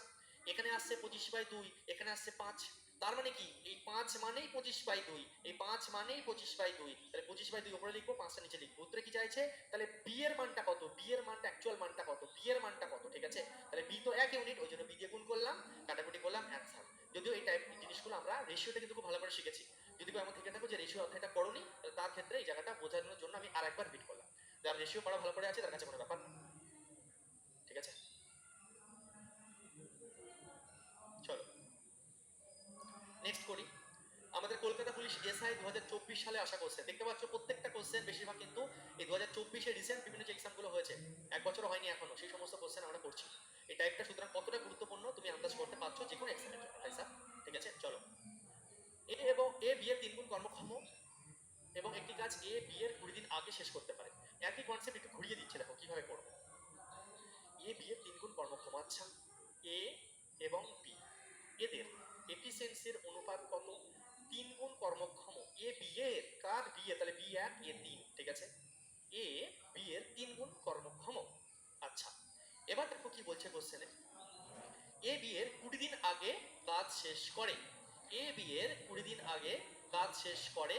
এখানে আসছে 25/2, এখানে আসছে 5, তার মানে কি এই 5 মানেই 25/2, এই 5 মানেই 25/2, তাহলে 25/2 উপরে লিখবো, 5টা নিচে লিখবো। উত্তরে কি চাইছে? তাহলে বি এর মানটা কত, বি এর মানটা অ্যাকচুয়াল মানটা কত, বি এর মানটা কত, ঠিক আছে? তাহলে বি তো 1 ইউনিট, ওই জন্য বি দিয়ে গুণ করলাম, কাটাকুটি করলাম, অ্যান্সার। যদিও এই টাইপ জিনিসগুলো আমরা রেশিওটা কিন্তু খুব ভালো করে শিখেছি, যদি এমন থেকে থাকো যে রেশিও অধ্যায়টা পড়োনি, তাহলে তার ক্ষেত্রে এই জায়গাটা বোঝানোর জন্য আমি আরেকবার রিপিট করলাম। যার রেশিও পড়া ভালো করে আছে তার কাছে কোনো ব্যাপার না, ঠিক আছে? চলো নেক্সট করি। আমাদের কলকাতা পুলিশ এসআই 2024 সালে আসা কোশ্চেন দেখতে পাচ্ছ, প্রত্যেকটা কোশ্চেন বেশিরভাগ কিন্তু এই 2024 রিসেন্ট বিভিন্ন যে এক্সামগুলো হয়েছে, এক বছর হয়নি এখনো, সেই সমস্ত কোশ্চেন আমরা করছি এই টাইপটা। সুতরাং কতটা গুরুত্বপূর্ণ তুমি আন্দাজ করতে পারছো যে কোনো এক্সামের জন্য, তাই স্যার? ঠিক আছে, চলো। এ বি এর 3 গুণ কর্মক্ষম এবং একটি কাজ এ বি এর 20 দিন আগে শেষ করতে পারে। একই কনসেপ্ট একটু ঘুরিয়ে দিচ্ছে, দেখো কিভাবে করবো। এ বি এর 3 গুণ কর্মক্ষম, আচ্ছা এ এবং বি এদের এফিসিয়েন্সির অনুপাত কত? 3 গুণ কর্মক্ষম এ বি এর, কার বি এর, তাহলে বি 1 এ 3, ঠিক আছে? এ বি এর 3 গুণ কর্মক্ষম। আচ্ছা, এবার দেখো কি বলছে কোশ্চেনে, এ বি এর 20 দিন আগে কাজ শেষ করে, এ বি এর 20 দিন আগে কাজ শেষ করে,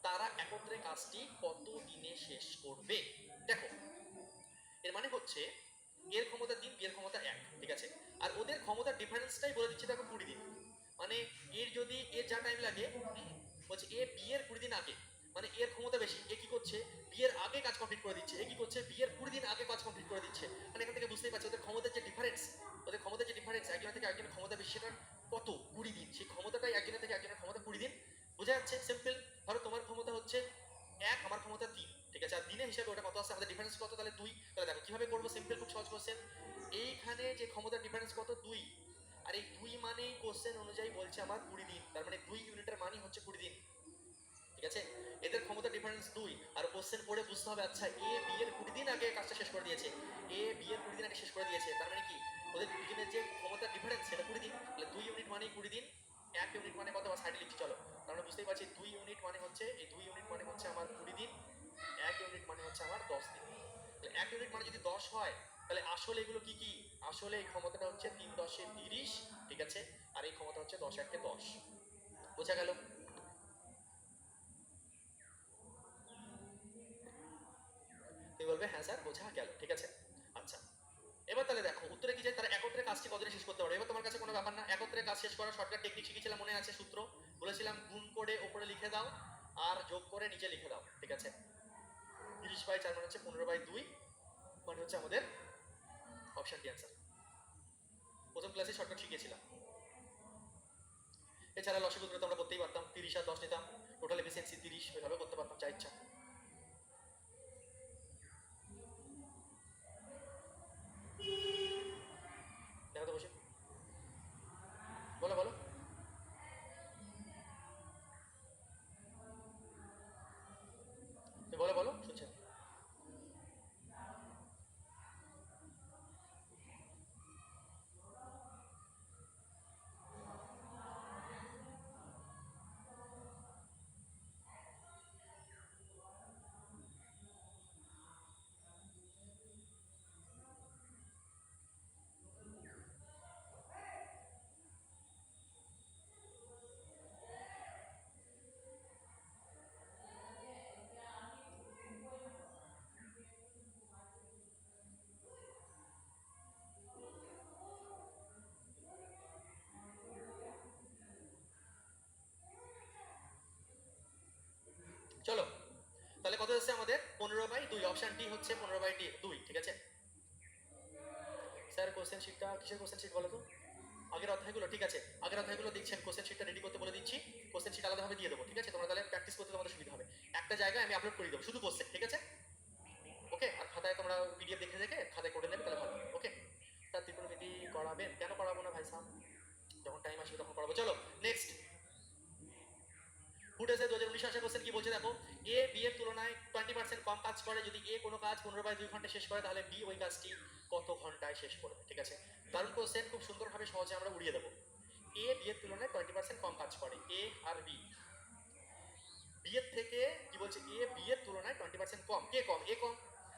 তারা একত্রে কাজটি কত দিনে শেষ করবে? দেখো এর মানে হচ্ছে এর ক্ষমতা 3, বি এর ক্ষমতা 1, ঠিক আছে? আর ওদের ক্ষমতার ডিফারেন্সটাই বলে দিচ্ছে, দেখো 20 দিন, মানে এর যদি এর যা টাইম লাগে, বলছে এ বি এর 20 দিন আগে, মানে এর ক্ষমতা বেশি, এ কি করছে বি এর আগে কাজ কমপ্লিট করে দিচ্ছে, এ কি করছে বি এর 20 দিন আগে কাজ কমপ্লিট করে দিচ্ছে। মানে এখান থেকে বুঝতেই পারছি ওদের ক্ষমতার যে ডিফারেন্স, একজনের থেকে একজনের ক্ষমতা বেশি, সেটা কত? 20 দিন। সেই ক্ষমতাটাই একজনের থেকে একজনের ক্ষমতা 20 দিন, বোঝা যাচ্ছে? সিম্পল। ধরো তোমার ক্ষমতা হচ্ছে 1, আমার ক্ষমতা 3, ঠিক আছে? আর দিনের হিসাবে ওটা কত আসছে, আমাদের ডিফারেন্স কত, তাহলে 2। তাহলে দেখো কিভাবে করবো, সিম্পল, খুব সহজ কোশ্চেন। এইখানে যে ক্ষমতার ডিফারেন্স কত, 2, আর এই 2 মানেই কোশ্চেন অনুযায়ী বলছে আমার 20 দিন, তার মানে 2 ইউনিটের মানই হচ্ছে 20 দিন, ঠিক আছে? এদের ক্ষমতা ডিফারেন্স 2, আর কোশ্চেন পড়ে বুঝতে হবে, আচ্ছা এ বি এর 20 দিন আগে কাজটা শেষ করে দিয়েছে, এ বি এর 20 দিন আগে শেষ করে দিয়েছে, তার মানে কি ওদের দুজনের যে ক্ষমতার ডিফারেন্স সেটা 20 দিন, তাহলে 2 ইউনিট মানেই 20 দিন, 1 ইউনিট মানে কত, বা সাইডে লিখছি চলো, তার মানে বুঝতেই পারছি 2 ইউনিট মানে হচ্ছে, এই 2 ইউনিট মানে হচ্ছে আমার 20 দিন, 1 ইউনিট মানে হচ্ছে আমার 10 দিন। তাহলে 1 ইউনিট মানে যদি 10 হয়, তাহলে আসলে এগুলো কি কি? আসলে এই ক্ষমতাটা হচ্ছে 3 × 10 = 30, ঠিক আছে? আর এই ক্ষমতা হচ্ছে 10 × 1 = 10, বোঝা গেল? তুমি বলবে হ্যাঁ স্যার বোঝা গেল, ঠিক আছে? আচ্ছা, এবার তাহলে দেখো উত্তরে কি যায়, তারা একত্রে কাজটি কতদিনে শেষ করতে পারে। এবার তোমার কাছে কোনো ব্যাপার না, একত্রে কাজ শেষ করার শর্টকাট টেকনিক শিখেছিলাম, মনে আছে? সূত্র বলেছিলাম, গুণ করে উপরে লিখে দাও আর যোগ করে নিচে লিখে দাও, ঠিক আছে? 30/4 মানে হচ্ছে 15/2, মানে হচ্ছে আমাদের অপশন ডি অ্যান্সার। প্রথম ক্লাসে শর্টকাট শিখিয়েছিলাম। এছাড়া লসাগু তো আমরা করতেই পারতাম, 30 আর 10 নিতাম, টোটাল এফিসিয়েন্সি 30, ওইভাবে করতে পারতাম যা ইচ্ছা। দেখো তো বসে, বলো বলো, বলো বলো, শুনছি। চলো, তাহলে কত হচ্ছে আমাদের? 15/2, অপশন ডি হচ্ছে 15/2, ঠিক আছে? স্যার কোশ্চেন শিটটা কিসের কোশ্চেন শিট বলো তো? আগের অধ্যায়গুলো, ঠিক আছে? আগের অধ্যায়গুলো দেখছেন, কোশ্চেন শিটটা রেডি করতে বলে দিচ্ছি, কোশ্চেন শিট আলাদাভাবে দিয়ে দেবো, ঠিক আছে? তোমরা তাহলে প্র্যাকটিস করতে তোমাদের সুবিধা হবে, একটা জায়গায় আমি আপলোড করে দেবো শুধু কোশ্চেন, ঠিক আছে? ওকে, আর খাতায় তোমরা পিডিএফ দেখে দেখে খাতায় করে নেবে, তাহলে ভালো। ওকে, তার ত্রিকোণমিতি করাবেন? কেন করাবো না ভাই সাহেব, যখন টাইম আসবে তখন করাবো। চলো নেক্সট, কাজ করে, যদি এ কোনো কাজ 15/2 ঘন্টা শেষ করে তাহলে বি ওই কাজটি কত ঘন্টায় শেষ করবে, ঠিক আছে। দারুণ কোশ্চেন, খুব সুন্দরভাবে সহজে আমরা উড়িয়ে দেবো। এ বি এর তুলনায় 20% কম কাজ করে, এ আর বি। বি এর থেকে কি বলছে, এ বি এর তুলনায় 20% কম, কে কম, এ কম।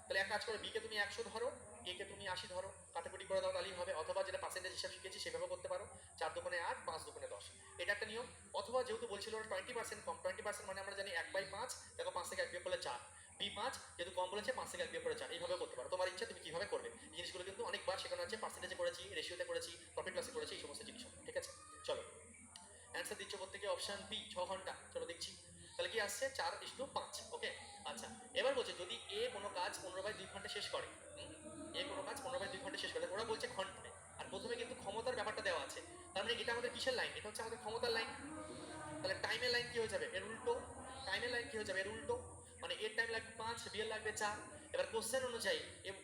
তাহলে এক কাজ করো, বি কে তুমি 100 ধরো, এ কে তুমি 80 ধরো, কাটাকুটি করে দাও তাহলেই হবে। অথবা যেটা পার্সেন্টেজ হিসাব শিখেছি সেভাবে করতে পারো, 4 দুগুণে 8, 5 দুগুণে 10, এটা একটা নিয়ম। অথবা যেহেতু বলছিল 20% কম, 20% মানে আমরা জানি 1/5, দেখো 5 থেকে 1 বিয়োগ করলে 4, বি 5 যেহেতু কম বলেছে 5 থেকে 1 বিয়োগ করে 4, এইভাবে করতে পারো। তোমার ইচ্ছা তুমি কিভাবে করবে। এই জিনিসগুলো কিন্তু অনেকবার শেখানো আছে, পার্সেন্টেজে করেছি, রেশিওতে করেছি, প্রফিট লসে করেছি, এই সমস্ত জিনিস, ঠিক আছে। চলো অ্যান্সার দিচ্ছ প্রত্যেকে অপশন বি 6 ঘন্টা। চলো দেখছি তাহলে কি আসছে, 4:5। ওকে, আচ্ছা এবার বলছে যদি এ কোনো কাজ 15/2 ঘন্টা শেষ করে, এ কোনো কাজ 15/2 ঘন্টা শেষ করে, ওরা বলছে ঘন্টায়, আর প্রথমে কিন্তু ক্ষমতার ব্যাপারটা দেওয়া আছে, তার মানে এটা আমাদের কিসের লাইন, এটা হচ্ছে আমাদের ক্ষমতার লাইন। তাহলে টাইমের লাইন কি হয়ে যাবে, এর উল্টো। টাইমের লাইন কি হয়ে যাবে, এর উল্টো। মানে এর টাইম লাগবে 5, বি এর লাগবে 4। এবার কোশ্চেন অনুযায়ী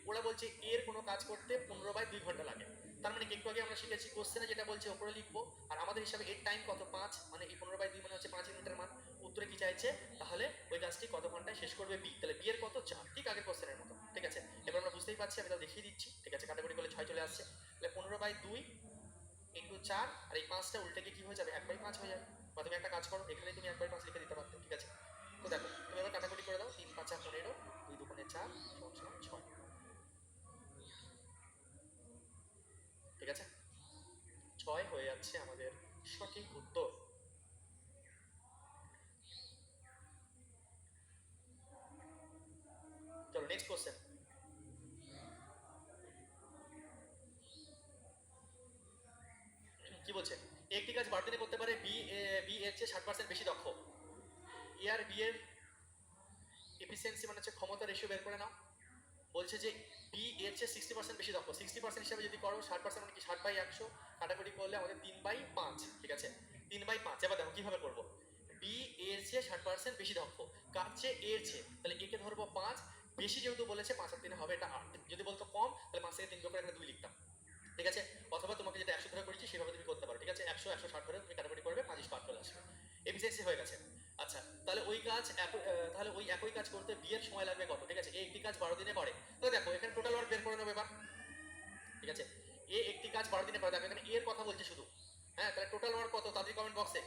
ওরা বলছে এর কোনো কাজ করতে 15/2 ঘন্টা লাগে। তার মানে একটু আগে আমরা শিখেছি কোশ্চেনে যেটা বলছে উপরে লিখবো, আর আমাদের হিসাবে এর টাইম কত, 5, মানে এই 15/2 মানে হচ্ছে 5 মিনিটের মান। উত্তরে কি চাইছে, তাহলে ওই কাজটি কত ঘন্টায় শেষ করবে বি, তাহলে বি এর কত, 4, ঠিক আগের কোশ্চেনের মতো, ঠিক আছে। এবার আমরা বুঝতেই পারছি, আমি তাও দেখিয়ে দিচ্ছি, ঠিক আছে। কাটাকুটি করলে 6 চলে আসছে, তাহলে 15/2 ইন্টু 4, আর এই 5টা উল্টে গিয়ে কি হয়ে যাবে, 1/5 হয়ে যাবে। বা তুমি একটা কাজ করো, এখানে তুমি 1/5 লিখে দিতে পারতে, ঠিক আছে। তো দেখো তুমি এবার কাটাকুটি করে দাও, 3 5 15, 2 দুগুণে 4, 6, ঠিক আছে। 6 হয়ে যাচ্ছে আমাদের সঠিক উত্তর। চলো নেক্সট কোশ্চেন। কি বলছে, একটি কাজ 12 দিনে করতে পারে, বি এর চেয়ে 60% বেশি দক্ষ। এ আর বি এর এফিসিয়েন্সি মানে হচ্ছে ক্ষমতা রেশিও বের করে নাও। বলছে যে বি এর চেয়ে 60% বেশি দক্ষ, 60% হিসাবে যদি করো 60% মানে কি, 60/100, কাটাকুটি করলে আমাদের 3/5, ঠিক আছে। 3/5। এবার দেখো কিভাবে করবো, বি এর চেয়ে 60% বেশি দক্ষ, কার চেয়ে, এর চেয়ে, তাহলে একে ধরবো 5, বেশি যেহেতু বলেছে 5 আর 3 হবে এটা 8, যদি বলতো কম তাহলে 5 থেকে 3 করে এখানে 2 লিখতাম, ঠিক আছে। অথবা তোমাকে যেটা 100 ধরে করেছি সেভাবে তুমি করতে পারো, ঠিক আছে। 100 160 ধরে তুমি কাটাকুটি করবে, 5 চলে আসবে, এফিসিয়েন্সি হয়ে গেছে। আচ্ছা তাহলে ওই কাজ তাহলে ওই একই কাজ করতে বি এর সময় লাগবে কত, ঠিক আছে। এ একটি কাজ 12 দিনে করে, তো দেখো এখানে টোটাল ওয়ার্ক বের করে নেবে এবার, ঠিক আছে। এ একটি কাজ 12 দিনে করে, দেখো এখানে এর কথা বলছে শুধু, হ্যাঁ। তাহলে টোটাল ওয়ার্ক কত, তাদের কমেন্ট বক্সে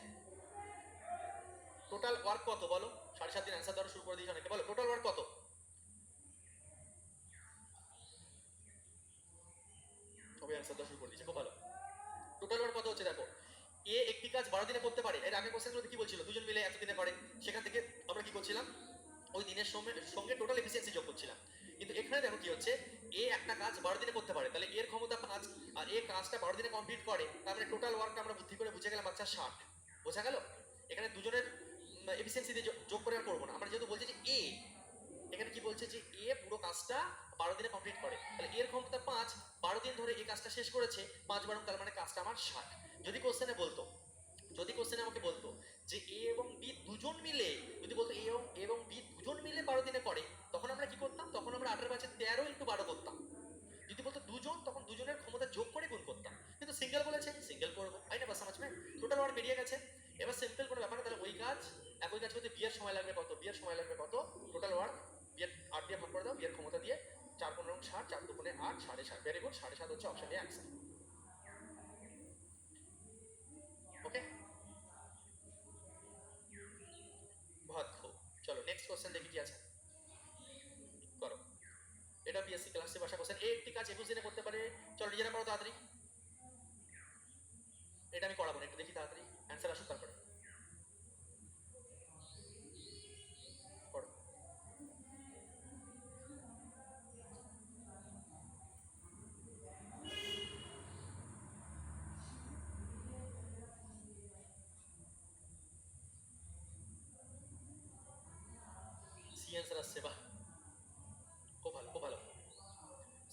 টোটাল ওয়ার্ক কত বলো, 7.5 দিন অ্যান্সার দেওয়া শুরু করে দিয়েছে অনেকে, বলো টোটাল ওয়ার্ক কত। সবাই অ্যান্সার দেওয়া শুরু করে দিয়েছে, খুব ভালো। টোটাল ওয়ার্ক কত হচ্ছে দেখো, এ একটি কাজ 12 দিনে করতে পারে, এর আগে কোশ্চেনগুলোতে কি বলছিল, দুজন মিলে এত দিনে করে, সেখান থেকে আমরা কি করছিলাম, ওই দিনের সঙ্গে টোটাল এফিসিয়েন্সি যোগ করছিলাম। কিন্তু এখানে দেখো কি হচ্ছে, এ একটা কাজ 12 দিনে করতে পারে, তাহলে এর ক্ষমতা 5, আর এ কাজটা 12 দিনে কমপ্লিট করে, তার মানে টোটাল ওয়ার্কটা আমরা বুদ্ধি করে বুঝে গেলাম বাচ্চা 60, বোঝা গেল। এখানে দুজনের এফিসিয়েন্সি দিয়ে যোগ করে আর করবো না, আমরা যেহেতু বলছি যে এ, এখানে কি বলছে যে এ পুরো কাজটা 12 দিনে কমপ্লিট করে, তাহলে এর ক্ষমতা 5, 12 দিন ধরে এই কাজটা শেষ করেছে, 5 তার মানে কাজটা আমার 60। যদি কোশ্চেনে বলতো, যদি কোশ্চেনে আমাকে বলতো যে এ এবং বি দুজন মিলে, যদি বলতো এ এবং বি দুজন মিলে 12 দিনে করে, তখন আমরা কি করতাম, তখন আমরা 18/13 × 12 করতাম। যদি বলতো দুজন, তখন দুজনের ক্ষমতা যোগ করে গুণ করতাম। কিন্তু সিঙ্গেল বলেছে, সিঙ্গেল করবো, তাই না, বাস সমঝ মে টোটাল ওয়ার্ক বেরিয়ে গেছে। এবার সিম্পল কোনো ব্যাপার না, তাহলে ওই কাজ একই কাজ করতে বি এর সময় লাগবে কত, বি এর সময় লাগবে কত, টোটাল ওয়ার্ক বি এর 8 দিয়ে ভাগ করে দাও, বি এর ক্ষমতা দিয়ে, 4 15 60, 4 দুগুণে 8, 7.5, ভেরি গুড, 7.5 হচ্ছে অপশন এ অ্যান্সার। ওকে, बहुत खूब। চলো নেক্সট কোশ্চেন দেখি কি আছে, করো। এটা বিএসসি ক্লাসে ভাষা কোশ্চেন, এ একটি কাজ 21 দিনে করতে পারে, চলো নিজেরা করো তাড়াতাড়ি, এটা আমি করাবো না, একটু দেখি তাড়াতাড়ি অ্যান্সার আসুক তারপরে করো। সি অ্যান্সার আসছে, বাহ খুব ভালো, খুব ভালো।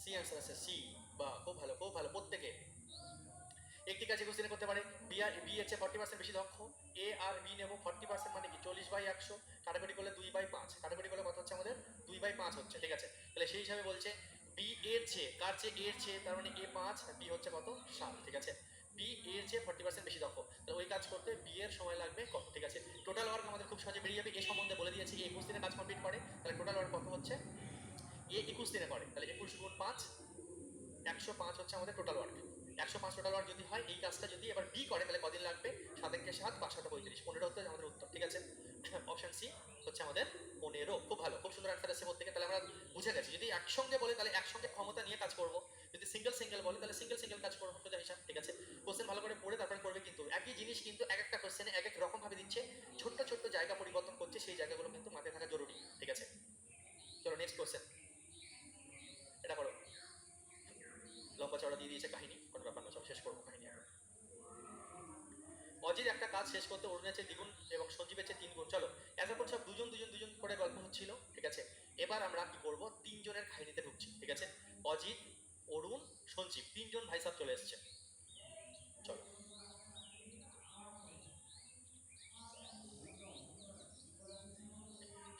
সি অ্যান্সার আসছে, সি, বাহ খুব ভালো, খুব ভালো প্রত্যেকে। একটি কাজ 21 দিনে করতে পারে, বি এর চেয়ে 40% বেশি দক্ষ, এ আর বি নেবো 40% মানে কি 40/100, কাটাকুটি করলে 2/5, কাটাকুটি করলে কত হচ্ছে আমাদের, 2/5 হচ্ছে, ঠিক আছে। তাহলে সেই হিসাবে বলছে বি এর চেয়ে, কার চেয়ে, এর চেয়ে, তার মানে এ 5, বি হচ্ছে কত 7, ঠিক আছে। বি এর চেয়ে 40% বেশি দক্ষ, তাহলে ওই কাজ করতে বি এর সময় লাগবে কত? ঠিক আছে, টোটাল ওয়ার্ক আমাদের খুব সহজে বেরিয়ে যাবে। এ সম্বন্ধে বলে দিয়েছি, 21 দিনে কাজ কমপ্লিট করে, তাহলে টোটাল ওয়ার্ক কত হচ্ছে? এ 21 দিনে করে, তাহলে 21 গুণ 5, 105 হচ্ছে আমাদের টোটাল ওয়ার্ক। 105 টোটাল ওয়ার্ক যদি হয়, এই কাজটা যদি এবার বি করে তাহলে কদিন লাগবে? 7 × 7 5 7 35, 15 হচ্ছে আমাদের উত্তর। ঠিক আছে, অপশন সি হচ্ছে আমাদের 15। খুব ভালো, খুব সুন্দর অ্যান্সার আছে প্রত্যেকে। তাহলে আমরা বুঝে গেছি, যদি একসঙ্গে বলে তাহলে একসঙ্গে ক্ষমতা নিয়ে কাজ করব, যদি সিঙ্গেল সিঙ্গেল বলে তাহলে সিঙ্গেল সিঙ্গেল কাজ করবো, সোজা হিসাব। ঠিক আছে, কোশ্চেন ভালো করে পড়ে তারপরে করবে, কিন্তু একই জিনিস কিন্তু এক একটা কোশ্চেনে এক এক রকম ভাবে দিচ্ছে, ছোট্ট ছোট্ট জায়গা পরিবর্তন করছে, সেই জায়গাগুলো কিন্তু মাথায় থাকা জরুরি। ঠিক আছে, চলো নেক্সট কোশ্চেন, এটা করো। লম্বা চড়া দিয়ে দিয়েছে কাহিনী, কোনো ব্যাপার না, চলো শেষ করবো কাহিনী এখন। অজিত একটা কাজ শেষ করতে অরুণের চেয়ে দ্বিগুণ এবং সঞ্জীবের চেয়ে 3 গুণ। চলো এতক্ষণ সব দুজন দুজন দুজন করে গল্প হচ্ছিল, ঠিক আছে, এবার আমরা কি করব? 3 জনের কাহিনীতে ঢুকছি। ঠিক আছে, অজিত, অরুণ, সঞ্জীব, 3 জন ভাই সাহেব চলে এসেছে। চলো,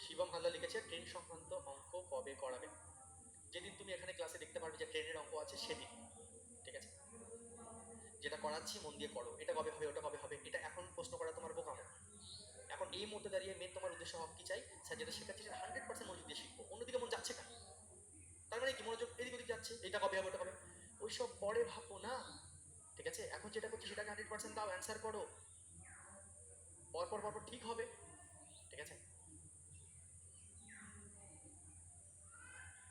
শিবম হালদার লিখেছে ট্রেন সংক্রান্ত অঙ্ক কবে করাবে? যেদিন তুমি এখানে ক্লাসে দেখতে পারবে যে ট্রেনের অঙ্ক আছে সেদিন। ঠিক আছে, যেটা করাচ্ছি মন দিয়ে করো, এটা কবে হবে ওটা কবে হবে এটা এখন প্রশ্ন করা তোমার বোকামো। এখন এই মুহূর্তে দাঁড়িয়ে মেন তোমার উদ্দেশ্য হওয়া কি চাই? স্যার যেটা শেখাচ্ছি সেটা 100% মনোযোগ দিয়ে শিখবো, অন্যদিকে মন যাচ্ছে কেন? তার মানে কি মনোযোগ এদিক ওদিক যাচ্ছে, এটা কবে হবে ওটা কবে, ওইসব পরে ভাববো না। ঠিক আছে, এখন যেটা করছি সেটাকে 100% দাও, অ্যান্সার করো, পরপর পরপর ঠিক হবে। ঠিক আছে,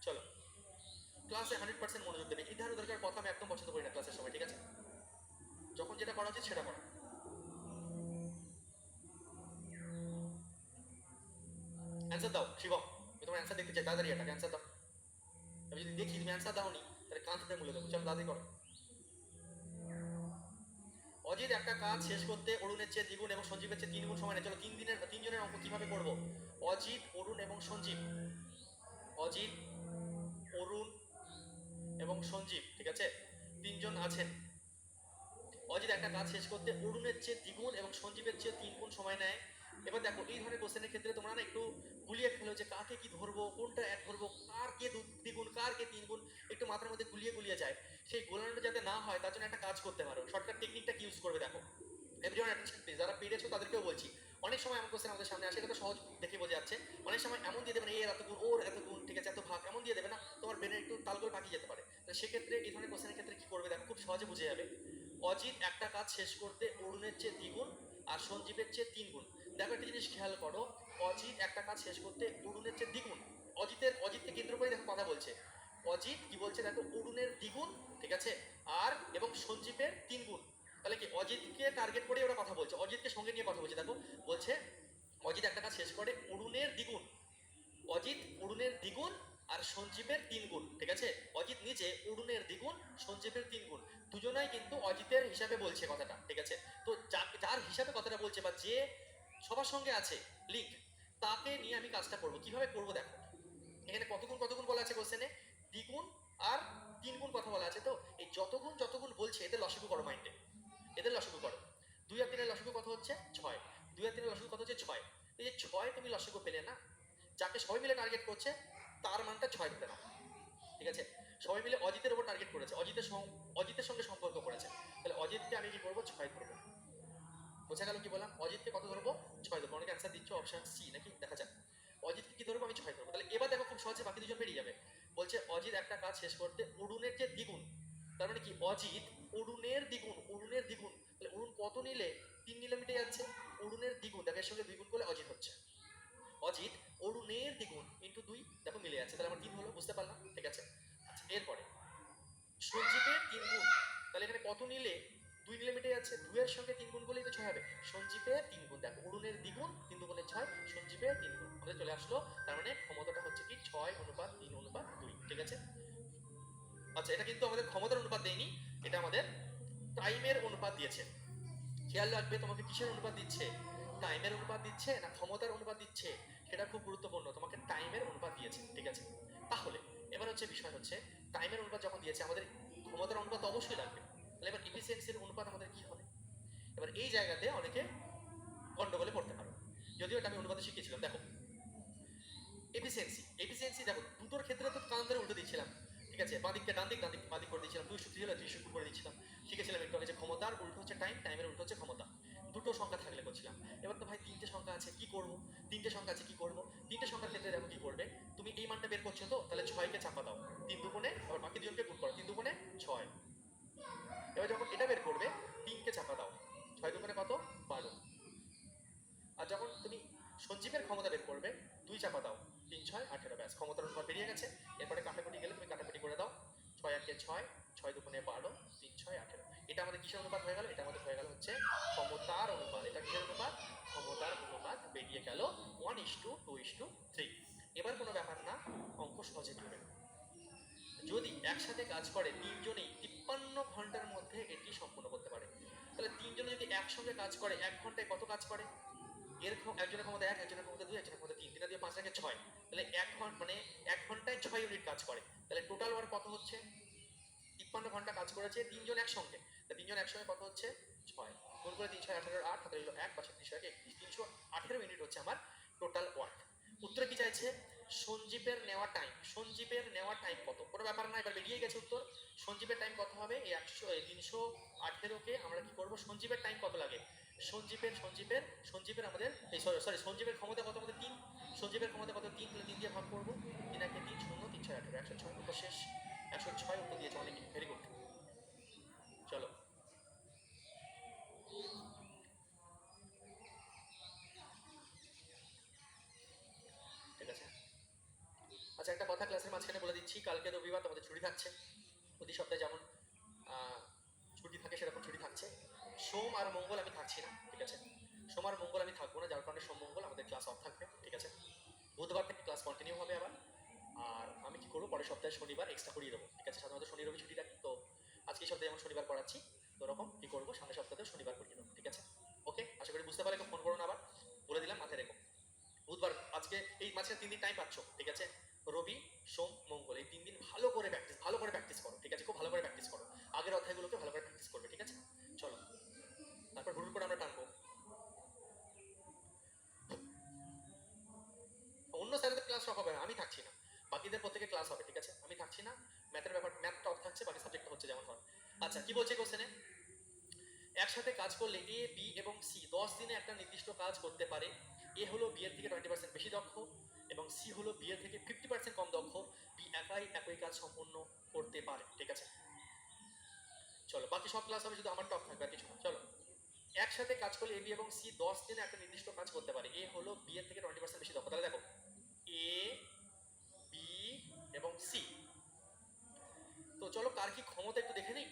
চলো ক্লাসে 100% মনোযোগ দেবে। এই ধরনের দরকার কথা আমি একদম পছন্দ করি না ক্লাসের সময়। ঠিক আছে, যখন যেটা করা উচিত সেটা করো। অ্যান্সার দাও শিবম, আমি তোমার অ্যান্সার দেখতে চাই, তাড়াতাড়ি একটা অ্যান্সার দাও। আমি যদি দেখি তুমি অ্যান্সার দাওনি তাহলে কাঁধতে মূল্য দেবো। চলো তাড়াতাড়ি করো। অজিত একটা কাজ শেষ করতে অরুণের চেয়ে দ্বিগুণ এবং সঞ্জীবের চেয়ে 3 গুণ সময় নেয়। চলো 3 জনের অঙ্ক কিভাবে করবো? অজিত, অরুণ এবং সঞ্জীব, অজিত, অরুণ এবং সঞ্জীব, ঠিক আছে, 3 জন আছেন। অজিত একটা কাজ শেষ করতে অরুণের চেয়ে দ্বিগুণ এবং সঞ্জীবের চেয়ে 3 গুণ সময় নেয়। এবার দেখো এই ধরনের কোশ্চেনের ক্ষেত্রে তোমরা না একটু গুলিয়ে ফেলো যে কাকে কি ধরবো, কোনটা এক ধরবো, কার কে দ্বিগুণ কার কে 3 গুণ, একটু মাথার মধ্যে গুলিয়ে গুলিয়ে যায়। সেই গোলানোটা যাতে না হয় তার জন্য একটা কাজ করতে পারো, শর্টকাট টেকনিকটা কি ইউজ করবে দেখো। এভরিওয়ান অ্যাটেনশন প্লিজ, যারা পেরেছো তাদেরকেও বলছি। অনেক সময় এমন কোশ্চেন আমাদের সামনে আসে, এটা তো সহজ দেখে বোঝা যাচ্ছে, অনেক সময় এমন দিয়ে দেবে না এর এত গুণ ওর এত গুণ, ঠিক আছে, এত ভাগ এমন দিয়ে দেবে না, তোমার ব্রেনে একটু তালগোল পাকিয়ে যেতে পারে। তো সেক্ষেত্রে এই ধরনের কোশ্চেনের ক্ষেত্রে কি করবে দেখো, খুব সহজে বুঝে যাবে। অজিত একটা কাজ শেষ করতে অরুণের চেয়ে দ্বিগুণ আর সঞ্জীবের চেয়ে 3 গুণ। দেখো একটা জিনিস খেয়াল করো, অজিত একটা কাজ শেষ করতে অরুণের চেয়ে দ্বিগুণ, অজিতকে কেন্দ্র করে দেখো কথা বলছে। অজিত কি বলছে দেখো, অরুণের দ্বিগুণ, ঠিক আছে, আর এবং সঞ্জীবের 3 গুণ। তাহলে কি অজিতকে টার্গেট করে ওরা কথা বলছে, অজিতকে সঙ্গে নিয়ে কথা বলছে। দেখো বলছে অজিত একটা কাজ শেষ করে অরুণের দ্বিগুণ, অজিত অরুণের দ্বিগুণ আর সঞ্জীবের 3 গুণ। ঠিক আছে, অজিত নিজে অরুণের দ্বিগুণ সঞ্জীবের 3 গুণ, দুজনাই কিন্তু অজিতের হিসাবে বলছে কথাটা। ঠিক আছে, তো যার হিসাবে কথাটা বলছে বা যে সবার সঙ্গে আছে লিঙ্ক, তাকে নিয়ে আমি কাজটা করব। কিভাবে করব দেখো, এখানে কত গুণ বলা আছে কোশ্চেনে? দ্বিগুণ আর 3 গুণ কথা বলা আছে। তো এই যত গুণ বলছে এদের লসাগু করো মাইন্ডে, এদের লসাগু করো। 2 আর 3 এর লসাগু কত হচ্ছে? 6। 2 আর 3 এর লসাগু কত হচ্ছে? 6। এই যে 6 তুমি লসাগু পেলে না, যাকে সবাই মিলে টার্গেট করছে তার মানটা 6 ধরে নাও। ঠিক আছে, সবাই মিলে অজিতের উপর টার্গেট করেছে, অজিতের সঙ্গে সম্পর্ক করেছে, তাহলে অজিতকে আমি কি করবো? 6 ধরবো। বোঝা গেল কি বললাম? অজিতকে কত ধরবো? 6 ধরবো। অনেকে অ্যান্সার দিচ্ছ অপশন সি নাকি, দেখা যাক। অজিতকে কি ধরবো? আমি 6 ধরবো। তাহলে এবার দেখো খুব সহজে বাকি দুজন বেরিয়ে যাবে। বলছে অজিত একটা কাজ শেষ করতে অরুণের যে দ্বিগুণ, তার মানে কি অজিত অরুণের দ্বিগুণ, অরুণের দ্বিগুণ, তাহলে অরুণ কত নিলে? 3 নিলে মিটে যাচ্ছে। অরুণের দ্বিগুণ দেখো, এর সঙ্গে 2 গুণ করলে অজিত হচ্ছে। অজিত অরুণের দ্বিগুণ ইন্টু 2, দেখো মিলে যাচ্ছে, তাহলে আমার 3 হলো, বুঝতে পারলাম। ঠিক আছে, আচ্ছা এরপরে সঞ্জীবের 3 গুণ, তাহলে এখানে কত নিলে? 2 নিলে মিটে যাচ্ছে, 2 এর সঙ্গে 3 গুণ করলেই তো 6 হবে। সঞ্জীবের 3 গুণ, দেখো অরুণের দ্বিগুণ 3 দুগুণে 6, সঞ্জীবের 3 গুণ আমাদের চলে আসলো। তার মানে ক্ষমতাটা হচ্ছে কি 6:3:2। ঠিক আছে, আচ্ছা এটা কিন্তু আমাদের ক্ষমতার অনুপাত দেয়নি, এটা আমাদের টাইমের অনুপাত দিয়েছে। খেয়াল রাখবে তোমাকে কিসের অনুপাত দিচ্ছে, টাইমের অনুপাত দিচ্ছে না ক্ষমতার অনুপাত দিচ্ছে, সেটা খুব গুরুত্বপূর্ণ। তোমাকে টাইমের অনুপাত দিয়েছে। ঠিক আছে, তাহলে এবার হচ্ছে বিষয় হচ্ছে টাইমের অনুপাত যখন দিয়েছে আমাদের ক্ষমতার অনুপাত অবশ্যই লাগবে, তাহলে এবার এফিসিয়েন্সির অনুপাত আমাদের কি হবে? এবার এই জায়গাতে অনেকে গন্ডগোলে পড়তে পারো, যদিও এটা আমি অনুপাতে শিখিয়েছিলাম। দেখো এফিসিয়েন্সি দেখো দুটোর ক্ষেত্রে তো কান ধরে উল্টে দিচ্ছিলাম। ঠিক আছে, বাঁদিককে ডান দিক, ডান দিক বাঁদিক করে দিচ্ছিলাম, 230 হলে 320 করে দিচ্ছিলাম। শিখেছিলাম একটু আগে যে ক্ষমতার উল্টো হচ্ছে টাইম, টাইমের উল্টো হচ্ছে ক্ষমতা। দুটো সংখ্যা থাকলে করছিলাম। এবার তো ভাই তিনটে সংখ্যা আছে, কি করব? তিনটে সংখ্যা আছে, কি করব? তিনটে সংখ্যার ক্ষেত্রে দেখো কি করবে, তুমি এই মানটা বের করছো তো, তাহলে 6কে চাপা দাও, 3 দুগুণে, আবার বাকি দুজনকে গুণ করো, 3 দুগুণে 6। এবার যখন এটা বের করবে, 3কে চাপা দাও, 6 দুগুণে কত? 12। আর যখন তুমি সঞ্জীবের ক্ষমতা বের করবে, 2 চাপা দাও, 3 6 18, ব্যাস ক্ষমতার অনুপাত বেরিয়ে গেছে। এরপরে কাটাকুটি গেলে তুমি কাটাকুটি করে দাও, 6 1 6, 6 দুগুণে 12, 3 6 18। এটা আমাদের কিসের অনুপাত হয়ে গেল? এটা আমাদের হয়ে গেল হচ্ছে ক্ষমতার অনুপাত। এটা কিসের অনুপাত? ক্ষমতার অনুপাত বেরিয়ে গেল 1:2:3। এবার কোনো ব্যাপার না, অঙ্ক সহজে করবে। যদি একসাথে কাজ করে তিনজনেই 53 ঘন্টার মধ্যে এটি সম্পূর্ণ করতে পারে, তাহলে তিনজনে যদি একসঙ্গে কাজ করে 1 ঘন্টায় কত কাজ করে? একজনের ক্ষমতা 1, একজনের ক্ষমতা 2, একজনের ক্ষমতা 3, 3 দিয়ে 5 রাখে 6। তাহলে 1 ঘন্টা মানে 1 ঘন্টায় 6 ইউনিট কাজ করে। তাহলে টোটাল ওয়ার্ক কত হচ্ছে? 53 ঘন্টা কাজ করেছে তিনজন একসঙ্গে। তা তিনজন একসঙ্গে কত হচ্ছে? 6 গুণ করে 3 6 18 8, হাতে হলো 1 5 3 1 31, 318 ইউনিট হচ্ছে আমার টোটাল ওয়ার্ক। উত্তরে কি চাইছে? সঞ্জীবের নেওয়া টাইম। সঞ্জীবের নেওয়া টাইম কত? কোনো ব্যাপার না, এবার বেরিয়ে গেছে উত্তর। সঞ্জীবের টাইম কত হবে? এই 318কে আমরা কি করব? সঞ্জীবের টাইম কত লাগে? সঞ্জীবের আমাদের সরি সঞ্জীবের ক্ষমতা কত আমাদের? 3। সঞ্জীবের ক্ষমতা কত? 3, তাহলে 3 দিয়ে ভাগ করবো। 3 1 3 0 3 6 18, 106 উত্তর শেষ। 106 উত্তর দিয়েছে অনেকে, ভেরি গুড। চলো ঠিক আছে। আচ্ছা, একটা কথা ক্লাসের মাঝখানে বলে দিচ্ছি, কালকে রবিবার তোমাদের ছুটি থাকছে। প্রতি সপ্তাহে যেমন ছুটি থাকে সেরকম ছুটি থাকছে। সোম আর মঙ্গল আমি থাকছি না, ঠিক আছে? সোম আর মঙ্গল আমি থাকবো না, যার কারণে সোম মঙ্গল আমাদের ক্লাস অফ থাকবে, ঠিক আছে? বুধবার থেকে ক্লাস কন্টিনিউ হবে আবার। আর আমি কি করবো, পরের সপ্তাহে শনিবার এক্সট্রা করিয়ে দেবো, ঠিক আছে? সাধারণত শনি রবি ছুটি রাখি, তো আজকে সপ্তাহে যেমন শনিবার করাচ্ছি, তো ওরকম কি করবো, সামনের সপ্তাহে শনিবার করিয়ে দেবো, ঠিক আছে? ওকে, আশা করি বুঝতে পারলে, ফোন করো না আবার, বলে দিলাম, মাথায় রেখো। বুধবার আজকে এই মাসে 3 দিন টাইম পাচ্ছ, ঠিক আছে? রবি সোম মঙ্গল এই 3 দিন ভালো করে প্র্যাকটিস করো, ঠিক আছে? খুব ভালো করে প্র্যাকটিস করো, আগের অধ্যায়গুলোকে ভালো করে প্র্যাকটিস করবে, ঠিক আছে? চলো, তারপর হুড় করে আমরা টানবো। অন্য স্যারেদের ক্লাস সব হবে না, আমি থাকছি না। বাকিদের প্রত্যেকের ক্লাস হবে, ঠিক আছে? আমি থাকছি না। ম্যাথের ব্যাপার, ম্যাথটা অফ থাকছে, বাকি সাবজেক্ট হচ্ছে যেমন হয়। আচ্ছা, কি বলছে কোশ্চেনে? একসাথে কাজ করলে এ বি এবং সি 10 দিনে একটা নির্দিষ্ট কাজ করতে পারে। এ হলো বি এর থেকে 20% বেশি দক্ষ এবং সি হলো বি এর থেকে 50% কম দক্ষ। বি একাই একই কাজ সম্পূর্ণ করতে পারে, ঠিক আছে? চলো, বাকি সব ক্লাস হবে, শুধু আমার টপ থাকবে আর কিছু না। চলো, একসাথে কাজ করলে এ বি এবং সি 10 দিনে একটা নির্দিষ্ট কাজ করতে পারে। এ হলো বি এর থেকে 20% বেশি দক্ষ। তাহলে দেখো, এ বি এবং সি। তো চলো, কার কি ক্ষমতা একটু দেখে নিই।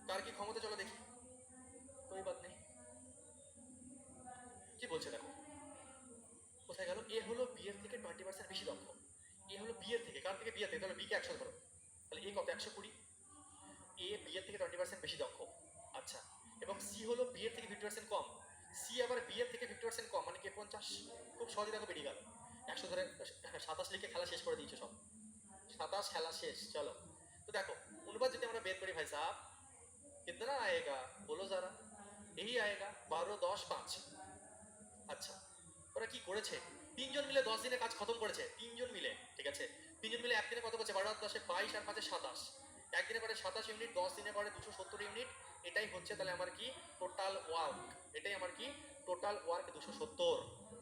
কার কি ক্ষমতা চলো দেখি। কোই বাত নেই। কি বলছে দেখো, কোথায় গেল? এ হলো বি এর থেকে 20% বেশি দক্ষ। এ হলো বি এর থেকে, কার থেকে? বি এর থেকে। তাহলে বি কে 100 ধরো, তাহলে এ কত? 120। এ বি এর থেকে 20% বেশি দক্ষ, আচ্ছা। এবং সি হলো বি এর থেকে 50% কম। সি আবার বি এর থেকে 50% কম, মানে কি 50। খুব সহজে দেখো বেরিয়ে গেল। 100 ধরে 27 লিখে খেলা শেষ করে দিয়েছে সব। 27 খেলা শেষ। চলো, তো দেখো, অনুপাত যদি আমরা বের করি ভাই সাহেব, कितना आएगा बोलो जरा? यही आएगा 12 10 5। আচ্ছা, ওরা কি করেছে? তিনজন মিলে 10 দিনে কাজ খতম করেছে, তিনজন মিলে, ঠিক আছে? তিনজন মিলে একদিনে কত করছে? 12 আর 10 22 আর 5 27। একদিনে করে 27 ইউনিট, 10 দিনে করে 270 ইউনিট। এটাই হচ্ছে তাহলে আমার কি টোটাল ওয়ার্ক। এটাই আমার কি টোটাল ওয়ার্ক 270।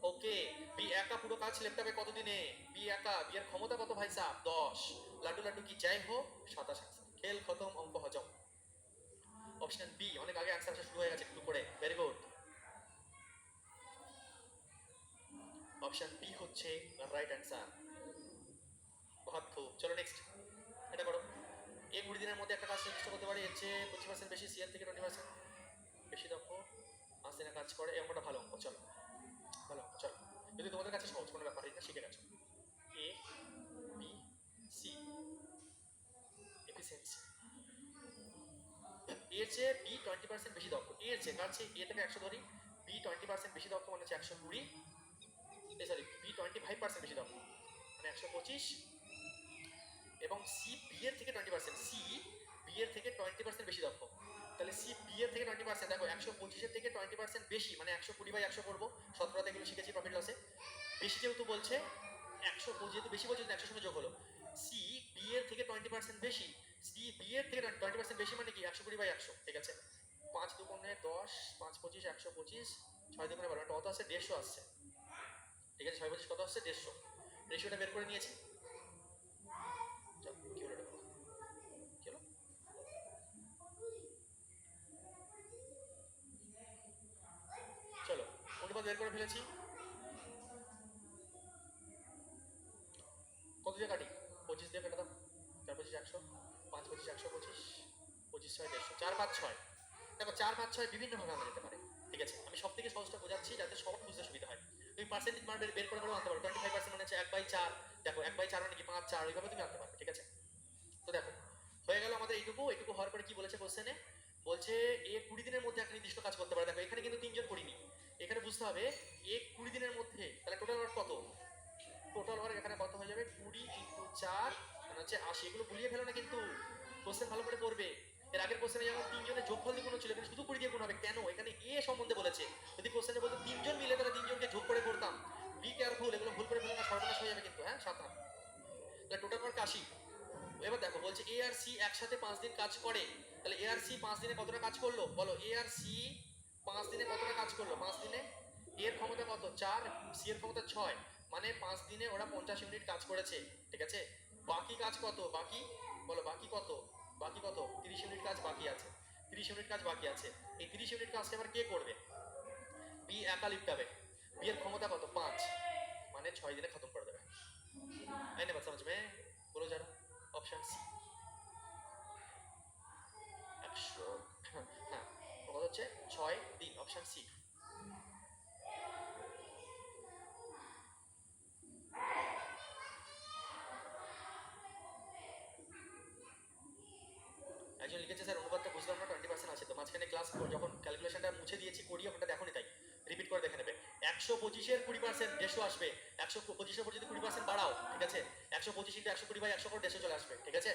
ওকে, বি একা পুরো কাজ লেপটাবে কত দিনে? বি একা, বি এর ক্ষমতা কত ভাই সাহেব? 10। লাড্ডু লাড্ডু কি যাই হো, 27 আনসার। খেল খতম, অঙ্ক হজম। অপশন বি, অনেক আগে অ্যান্সার আসা শুরু হয়ে গেছে একটু করে, ভেরি গুড। অপশন বি হচ্ছে রাইট অ্যান্সার। বহুত খুব, চলো নেক্সট। এটা করো। এ 20 দিনের মধ্যে একটা কাজ নির্দিষ্ট করতে পারে, এর চেয়ে 25% বেশি, সি এর থেকে 20% বেশি দক্ষ, 5 দিনে কাজ করে। এই অঙ্কটা ভালো অঙ্ক, চলো ভালো অঙ্ক, চলো। যদি তোমাদের কাছে সহজ, কোনো ব্যাপারই না, শিখে গেছো। এ বি সি এফিসিয়েন্সি, এর চেয়ে বি 20% বেশি দক্ষ। এর চেয়ে, কার চেয়ে? এ থেকে 100 ধরি, বি 20% বেশি দক্ষ মানে হচ্ছে 120। সরি, বি 25% বেশি দক্ষ মানে 125। এবং সি বি এর থেকে 20%, সি বি এর থেকে 20% বেশি দক্ষ। তাহলে সি বি এর থেকে 20%, দেখো 125 এর থেকে 20% বেশি মানে 120/100 করবো। 17 এগুলো শিখেছি প্রফিট লসে। বেশি যেহেতু বলছে 100, যেহেতু বেশি বলছে 100 সঙ্গে যোগ হলো। সি বি এর থেকে 20% বেশি, সি বি এর থেকে 20% বেশি মানে কি 120/100, ঠিক আছে। 5 দুগুণে 10, 5 25 125, 6 দুগুণে 12, কত আসছে 150 আসছে, ঠিক আছে। 6 25 কত আসছে 150, রেশিওটা বের করে নিয়েছি। চল কি হলো এটা, কি হলো, চলো অনুপাত বের করে ফেলেছি। কত দিয়ে কাটি, 25 দিয়ে কেটে দাও, 4 25 100, 5 25 125, 25 6 150, 4 5 6। দেখো 4 5 6 বিভিন্ন ভাবে আনা যেতে পারে, ঠিক আছে। আমি সব থেকে সহজটা বোঝাচ্ছি যাতে সবার বুঝতে সুবিধা হয়। তুমি পার্সেন্টেজ মান বের করে আনতে পারো। 25% মানে হচ্ছে 1/4, দেখো 1/4 মানে কি 5 4, ওইভাবে তুমি আনতে পারবে, ঠিক আছে। তো দেখো হয়ে গেল আমাদের এইটুকু হওয়ার পরে কি বলেছে কোশ্চেনে, বলছে এ 20 দিনের মধ্যে একটা নির্দিষ্ট কাজ করতে পারে। দেখো এখানে কিন্তু তিনজন করিনি, এখানে বুঝতে হবে এ 20 দিনের মধ্যে, তাহলে টোটাল ওয়ার্ক কত, টোটাল ওয়ার্ক এখানে কত হয়ে যাবে 20 × 4 মানে হচ্ছে 80। এগুলো ভুলিয়ে ফেলো না কিন্তু, কোশ্চেন ভালো করে পড়বে। এর আগের কোশ্চেনে যেমন তিনজনের যোগফল দিয়ে গুণ ছিল, এখানে শুধু 20 দিয়ে গুণ হবে কেন, এখানে এ সম্বন্ধে বলেছে। যদি কোশ্চেনে বলতো তিনজন মিলে তাহলে তিনজনকে যোগ করে করতাম। বি কেয়ারফুল, এগুলো ভুল করে ফেলো না, সর্বনাশ হয়ে যাবে কিন্তু, হ্যাঁ সাবধান। তাহলে টোটাল ওয়ার্ক 80। এবার দেখো বলছে এ আর সি একসাথে 5 দিন কাজ করে, তাহলে এ আর সি 5 দিনে কতটা কাজ করলো বলো, এ আর সি 5 দিনে কতটা কাজ করলো, 5 দিনে এর ক্ষমতা কত 4, সি এর ক্ষমতা 6, মানে 5 দিনে ওরা 50 ইউনিট কাজ করেছে, ঠিক আছে। বাকি কাজ কত, বাকি বলো বাকি কত, বাকি কত 30 ইউনিট কাজ বাকি আছে, 30 ইউনিট কাজ বাকি আছে। এই 30 ইউনিট কাজটা এবার কে করবে, বি একা লিপটাবে। বি এর ক্ষমতা কত 5, মানে 6 দিনে খতম করে দেবে। आइए बात समझ में, बोलो जरा। ऑप्शन सी 100, হ্যাঁ কত হচ্ছে 6 দিন, অপশন সি। একজন লিখেছে স্যার অনুপাতটা বুঝলাম না, 20% আছে তো। মাঝখানে ক্লাস যখন ক্যালকুলেশনটা মুছে দিয়েছি করি, আপনারা দেখো তাই রিপিট করে দেখে নেবে। 125 এর 20% 150 আসবে, 125 এর উপর যদি 20% বাড়াও, ঠিক আছে, 125 × 120/100 করে 150 চলে আসবে, ঠিক আছে।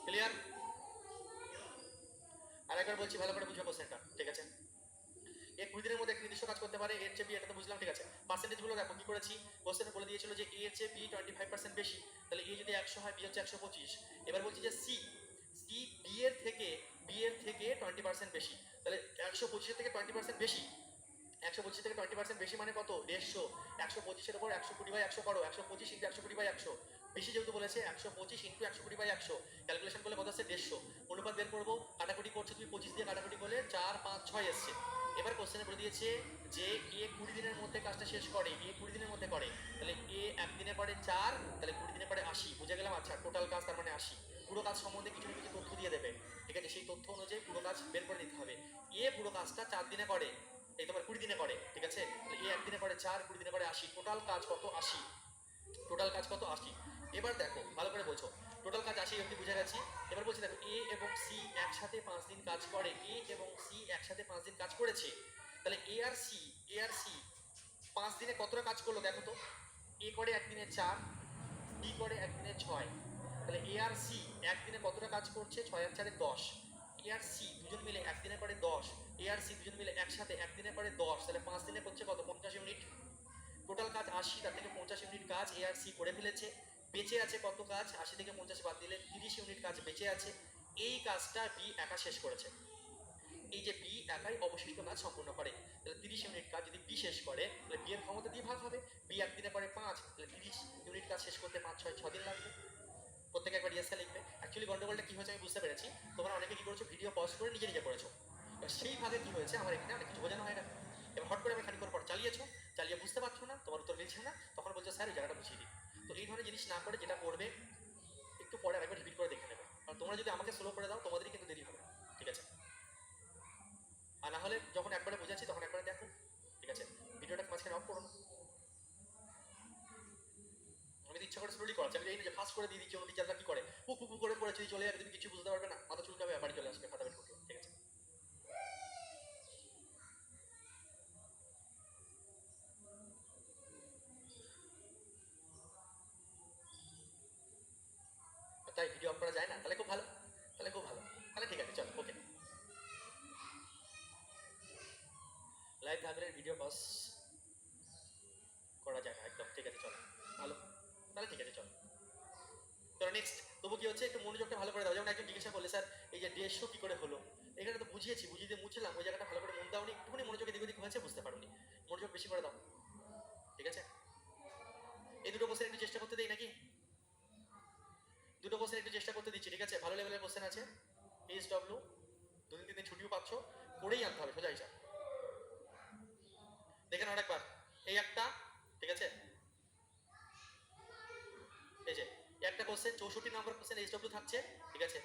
ক্লিয়ার, আরেকবার বলছি ভালো করে বুঝো কোশ্চেনটা, ঠিক আছে। এ 20 দিনের মধ্যে একটা নির্দিষ্ট কাজ করতে পারে, এর চেয়ে বি, এটা তো বুঝলাম, ঠিক আছে। পার্সেন্টেজ গুলো দেখো কি করেছি, কোশ্চেনে বলে দিয়েছিল যে এ এর চেয়ে বি 25% বেশি, তাহলে এ যদি 100 হয় বি হচ্ছে 125। এবার বলছি যে সি, সি বি এর থেকে 20% বেশি, তাহলে 125 থেকে 20% বেশি, 125 থেকে 20% বেশি মানে কত 150। 125 এর উপর 120/100 করো, 125 × 120/100, বেশি যেহেতু বলেছে 125 × 120/100, ক্যালকুলেশন করলে কত আসছে 150। অনুপাত বের করবো, কাটাকুটি করছে, তুমি 25 দিয়ে কাটাকুটি করলে 4 5 6 এসছে। এবার কোশ্চেনে বলে দিয়েছে যে এ 20 দিনের মধ্যে কাজটা শেষ করে, এ 20 দিনের মধ্যে করে, তাহলে এ একদিনে পরে 4, তাহলে 20 দিনে পরে 80, বুঝে গেলাম। আচ্ছা টোটাল কাজ তার মানে 80। পুরো কাজ সম্বন্ধে কিছু না কিছু তথ্য দিয়ে দেবে, ঠিক আছে, সেই তথ্য অনুযায়ী পুরো কাজ বের করে নিতে হবে। এ পুরো কাজটা 4 দিনে করে, এই তোমার 20 দিনে করে, ঠিক আছে। তাহলে এ একদিনে করে 4, 20 দিনে করে 80, টোটাল কাজ কত 80, টোটাল কাজ কত 80। এবার দেখো ভালো করে বোঝো, টোটাল কাজ 80 অবধি বুঝে গেছি। এবার বলছি দেখো এ এবং সি একসাথে 5 দিন কাজ করে, এ এবং সি একসাথে 5 দিন কাজ করেছে, তাহলে এ আর সি 5 দিনে কতটা কাজ করলো দেখো তো। এ করে একদিনে 4, বি করে একদিনে 6, তাহলে এ আর সি একদিনে কতটা কাজ করছে, 6 আর 4 10। এ আর সি দুজন মিলে একদিনে করে 10, এ আর সি দুজন মিলে একসাথে একদিনে করে 10, তাহলে 5 দিনে করছে কত 50 ইউনিট। টোটাল কাজ 80, তার থেকে 50 ইউনিট কাজ এ আর সি করে ফেলেছে। বেঁচে আছে কত কাজ, 80 থেকে 50 বাদ দিলে 30 ইউনিট কাজ বেঁচে আছে। এই কাজটা বি একা শেষ করেছে, এই যে বি একাই অবশিষ্ট কাজ সম্পূর্ণ করে, তাহলে 30 ইউনিট কাজ যদি বি শেষ করে, তাহলে বি এর ক্ষমতা দিয়ে ভাগ হবে। বি একদিনে করে 5, তাহলে 30 ইউনিট কাজ শেষ করতে 5 6 6 দিন লাগবে। প্রত্যেকে একবার ইয়েসটা লিখবে। অ্যাকচুয়ালি গন্ডগোলটা কি হয়েছে আমি বুঝতে পেরেছি, তোমরা অনেকে কি করেছো ভিডিও পজ করে নিজে নিজে করেছো, এবার সেই ভাগে কি হয়েছে আমার এখানে অনেক কিছু বোঝানো হয় না। এবার হট করে আমি খানিক্ষণ পর চালিয়েছো, চালিয়ে বুঝতে পারছো না, তোমার উত্তর মিলছে না, তখন বলছো স্যার ওই জায়গাটা বুঝিয়ে দিই। তো এই ধরনের জিনিস না করে যেটা করবে একটু পরে আরেকবার রিপিট করে দেখে নেবে, কারণ তোমরা যদি আমাকে স্লো করে দাও তোমাদেরই কিন্তু দেরি হবে, ঠিক আছে। আর না হলে যখন একবারে বোঝাচ্ছি তখন একবারে দেখো, ঠিক আছে, ভিডিওটা মাঝখানে অফ করো না। আমি তো ইচ্ছা করে স্লোলি করাচ্ছি, আমি এই না যে ফাস্ট করে দিয়ে দিচ্ছি, অন্য টিচাররা কি করে পু পু করে পড়ে চলে যাবে, তুমি কিছু বুঝতে পারবে না, মাথা চুলকাবে, বাড়ি চলে আসবে, খাতা বের করলো, ঠিক আছে। তাই ভিডিও অফ করা যায় না, তাহলে খুব ভালো, তাহলে খুব ভালো, তাহলে ঠিক আছে চলো ওকে। লাইভ থাকলে ভিডিও পজ করা যায় না একদম, ঠিক আছে চলো ভালো। চলো নেক্সট। তবু কি হচ্ছে, একটু মনোযোগটা ভালো করে দাও। যেমন একজন জিজ্ঞাসা করলে, স্যার এই যে 150 কি করে হলো, এখানে তো বুঝিয়েছি, বুঝিয়ে দিয়ে মুছলাম, ওই জায়গাটা ভালো করে মন দাওনি, একটুখানি মনোযোগ এদিক ওদিক হয়েছে, বুঝতে পারোনি, মনোযোগ বেশি করে দাও, ঠিক আছে? এই দুটো কোশ্চেন একটু চেষ্টা করতে দেই নাকি? দুটো কোশ্চেন একটু চেষ্টা করতে দিচ্ছি, ঠিক আছে? ভালো লেভেলের কোশ্চেন আছে। এসডব্লিউ 2-3 দিন ছুটিও পাচ্ছ, করেই আনতে হবে, সোজা হিসাব। দেখে নাও আরেকবার, এই একটা, ঠিক আছে? এই যে একটা কোশ্চেন 64 নাম্বার কোশ্চেন এইচডব্লিউ থাকছে, ঠিক আছে?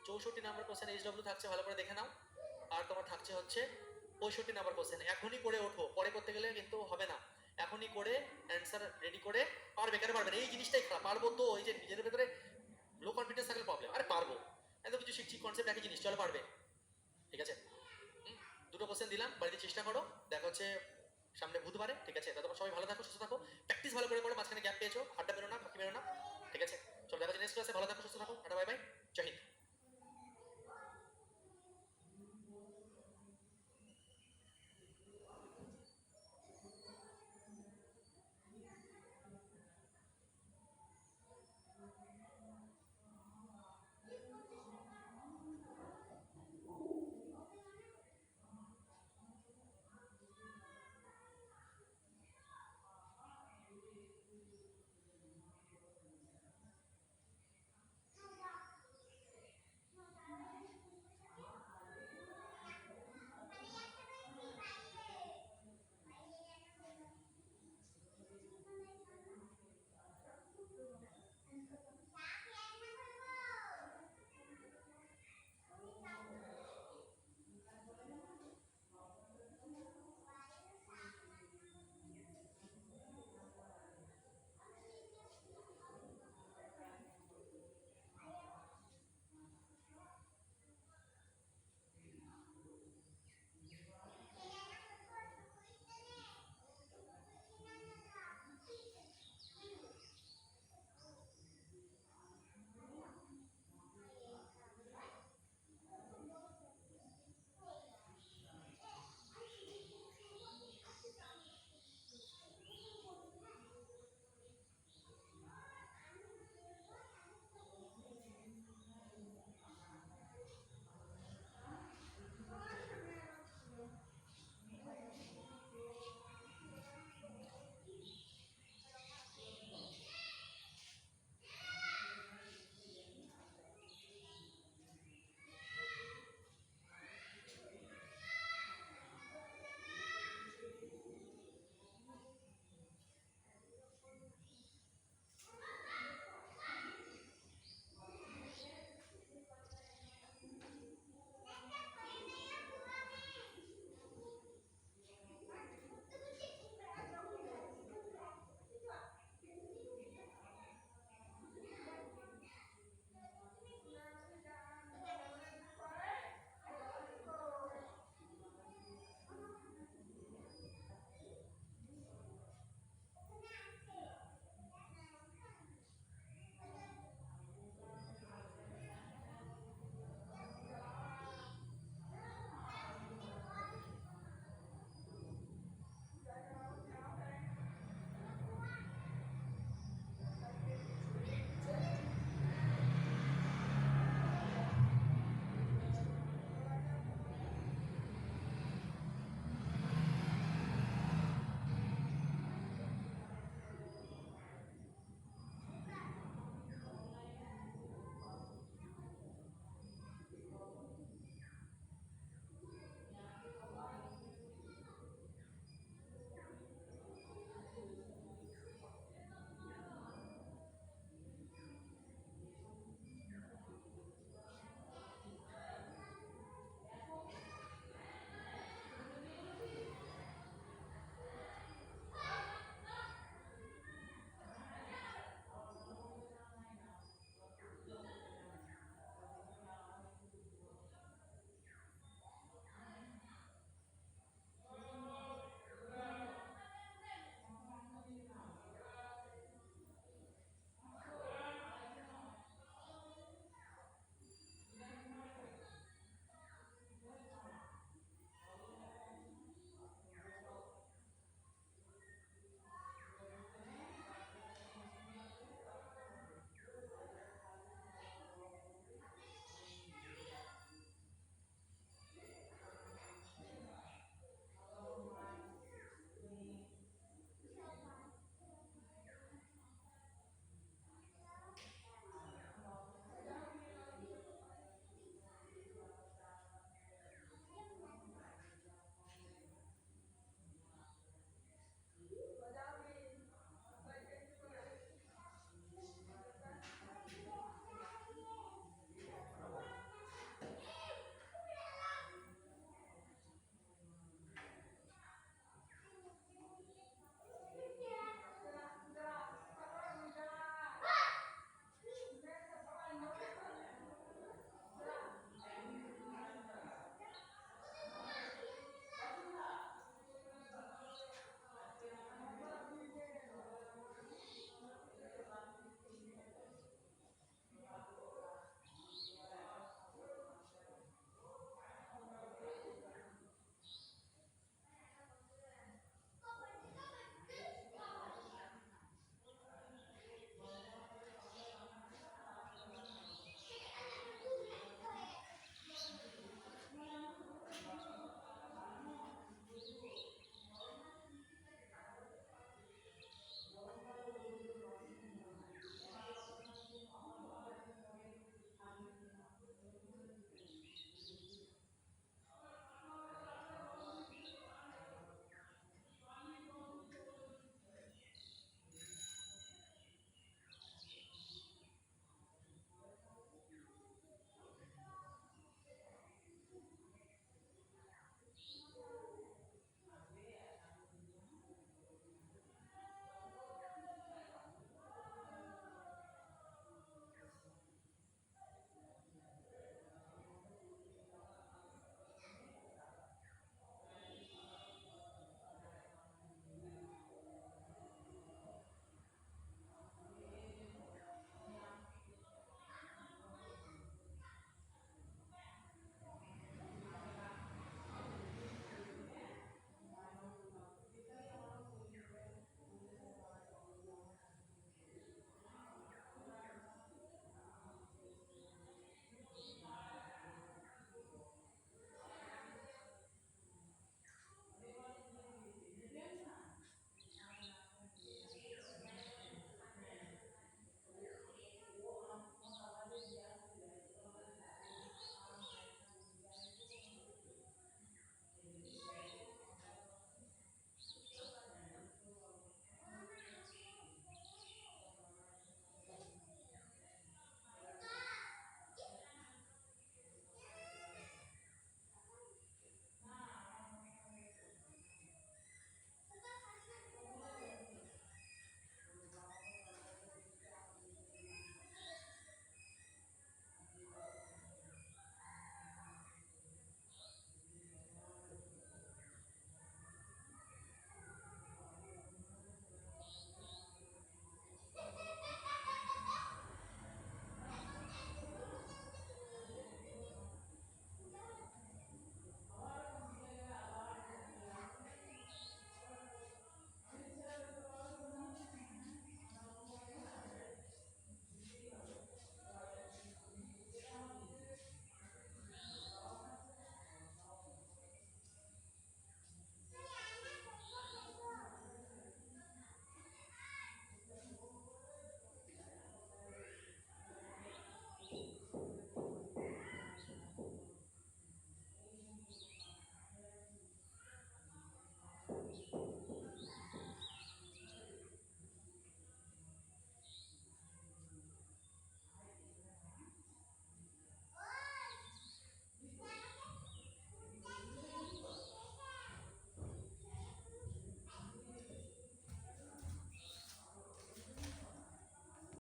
64 নাম্বার কোশ্চেন এইচডব্লিউ থাকছে, ভালো করে দেখে নাও। আর তোমার থাকছে হচ্ছে 65 নাম্বার কোশ্চেন। এখনই করে ওঠো, পরে করতে গেলে কিন্তু হবে না। এখনই করে অ্যান্সার রেডি করে পারবে, কেন পারবে না? এই জিনিসটাই খারাপ, পারবো তো, এই যে নিজের ভেতরে লো কনফিডেন্স থাকলে প্রবলেম। আরে পারবো, এত কিছু শিখছি, কনসেপ্ট একই জিনিস, চলো পারবে, ঠিক আছে? দুটো কোশ্চেন দিলাম, বাড়িতে চেষ্টা করো, দেখা হচ্ছে সামনে বুধবারে, ঠিক আছে? ততক্ষণ সবাই ভালো থাকো, সুস্থ থাকো, প্র্যাকটিস ভালো করে করো, মাঝখানে গ্যাপ পেয়েছো, আড্ডা বেরো না, ফাঁকি বেরো না, ঠিক আছে? চলো দেখা হচ্ছে নেক্সট ক্লাসে, ভালো থাকো, সুস্থ থাকো, টাটা, বাই বাই, জয় হিন্দ।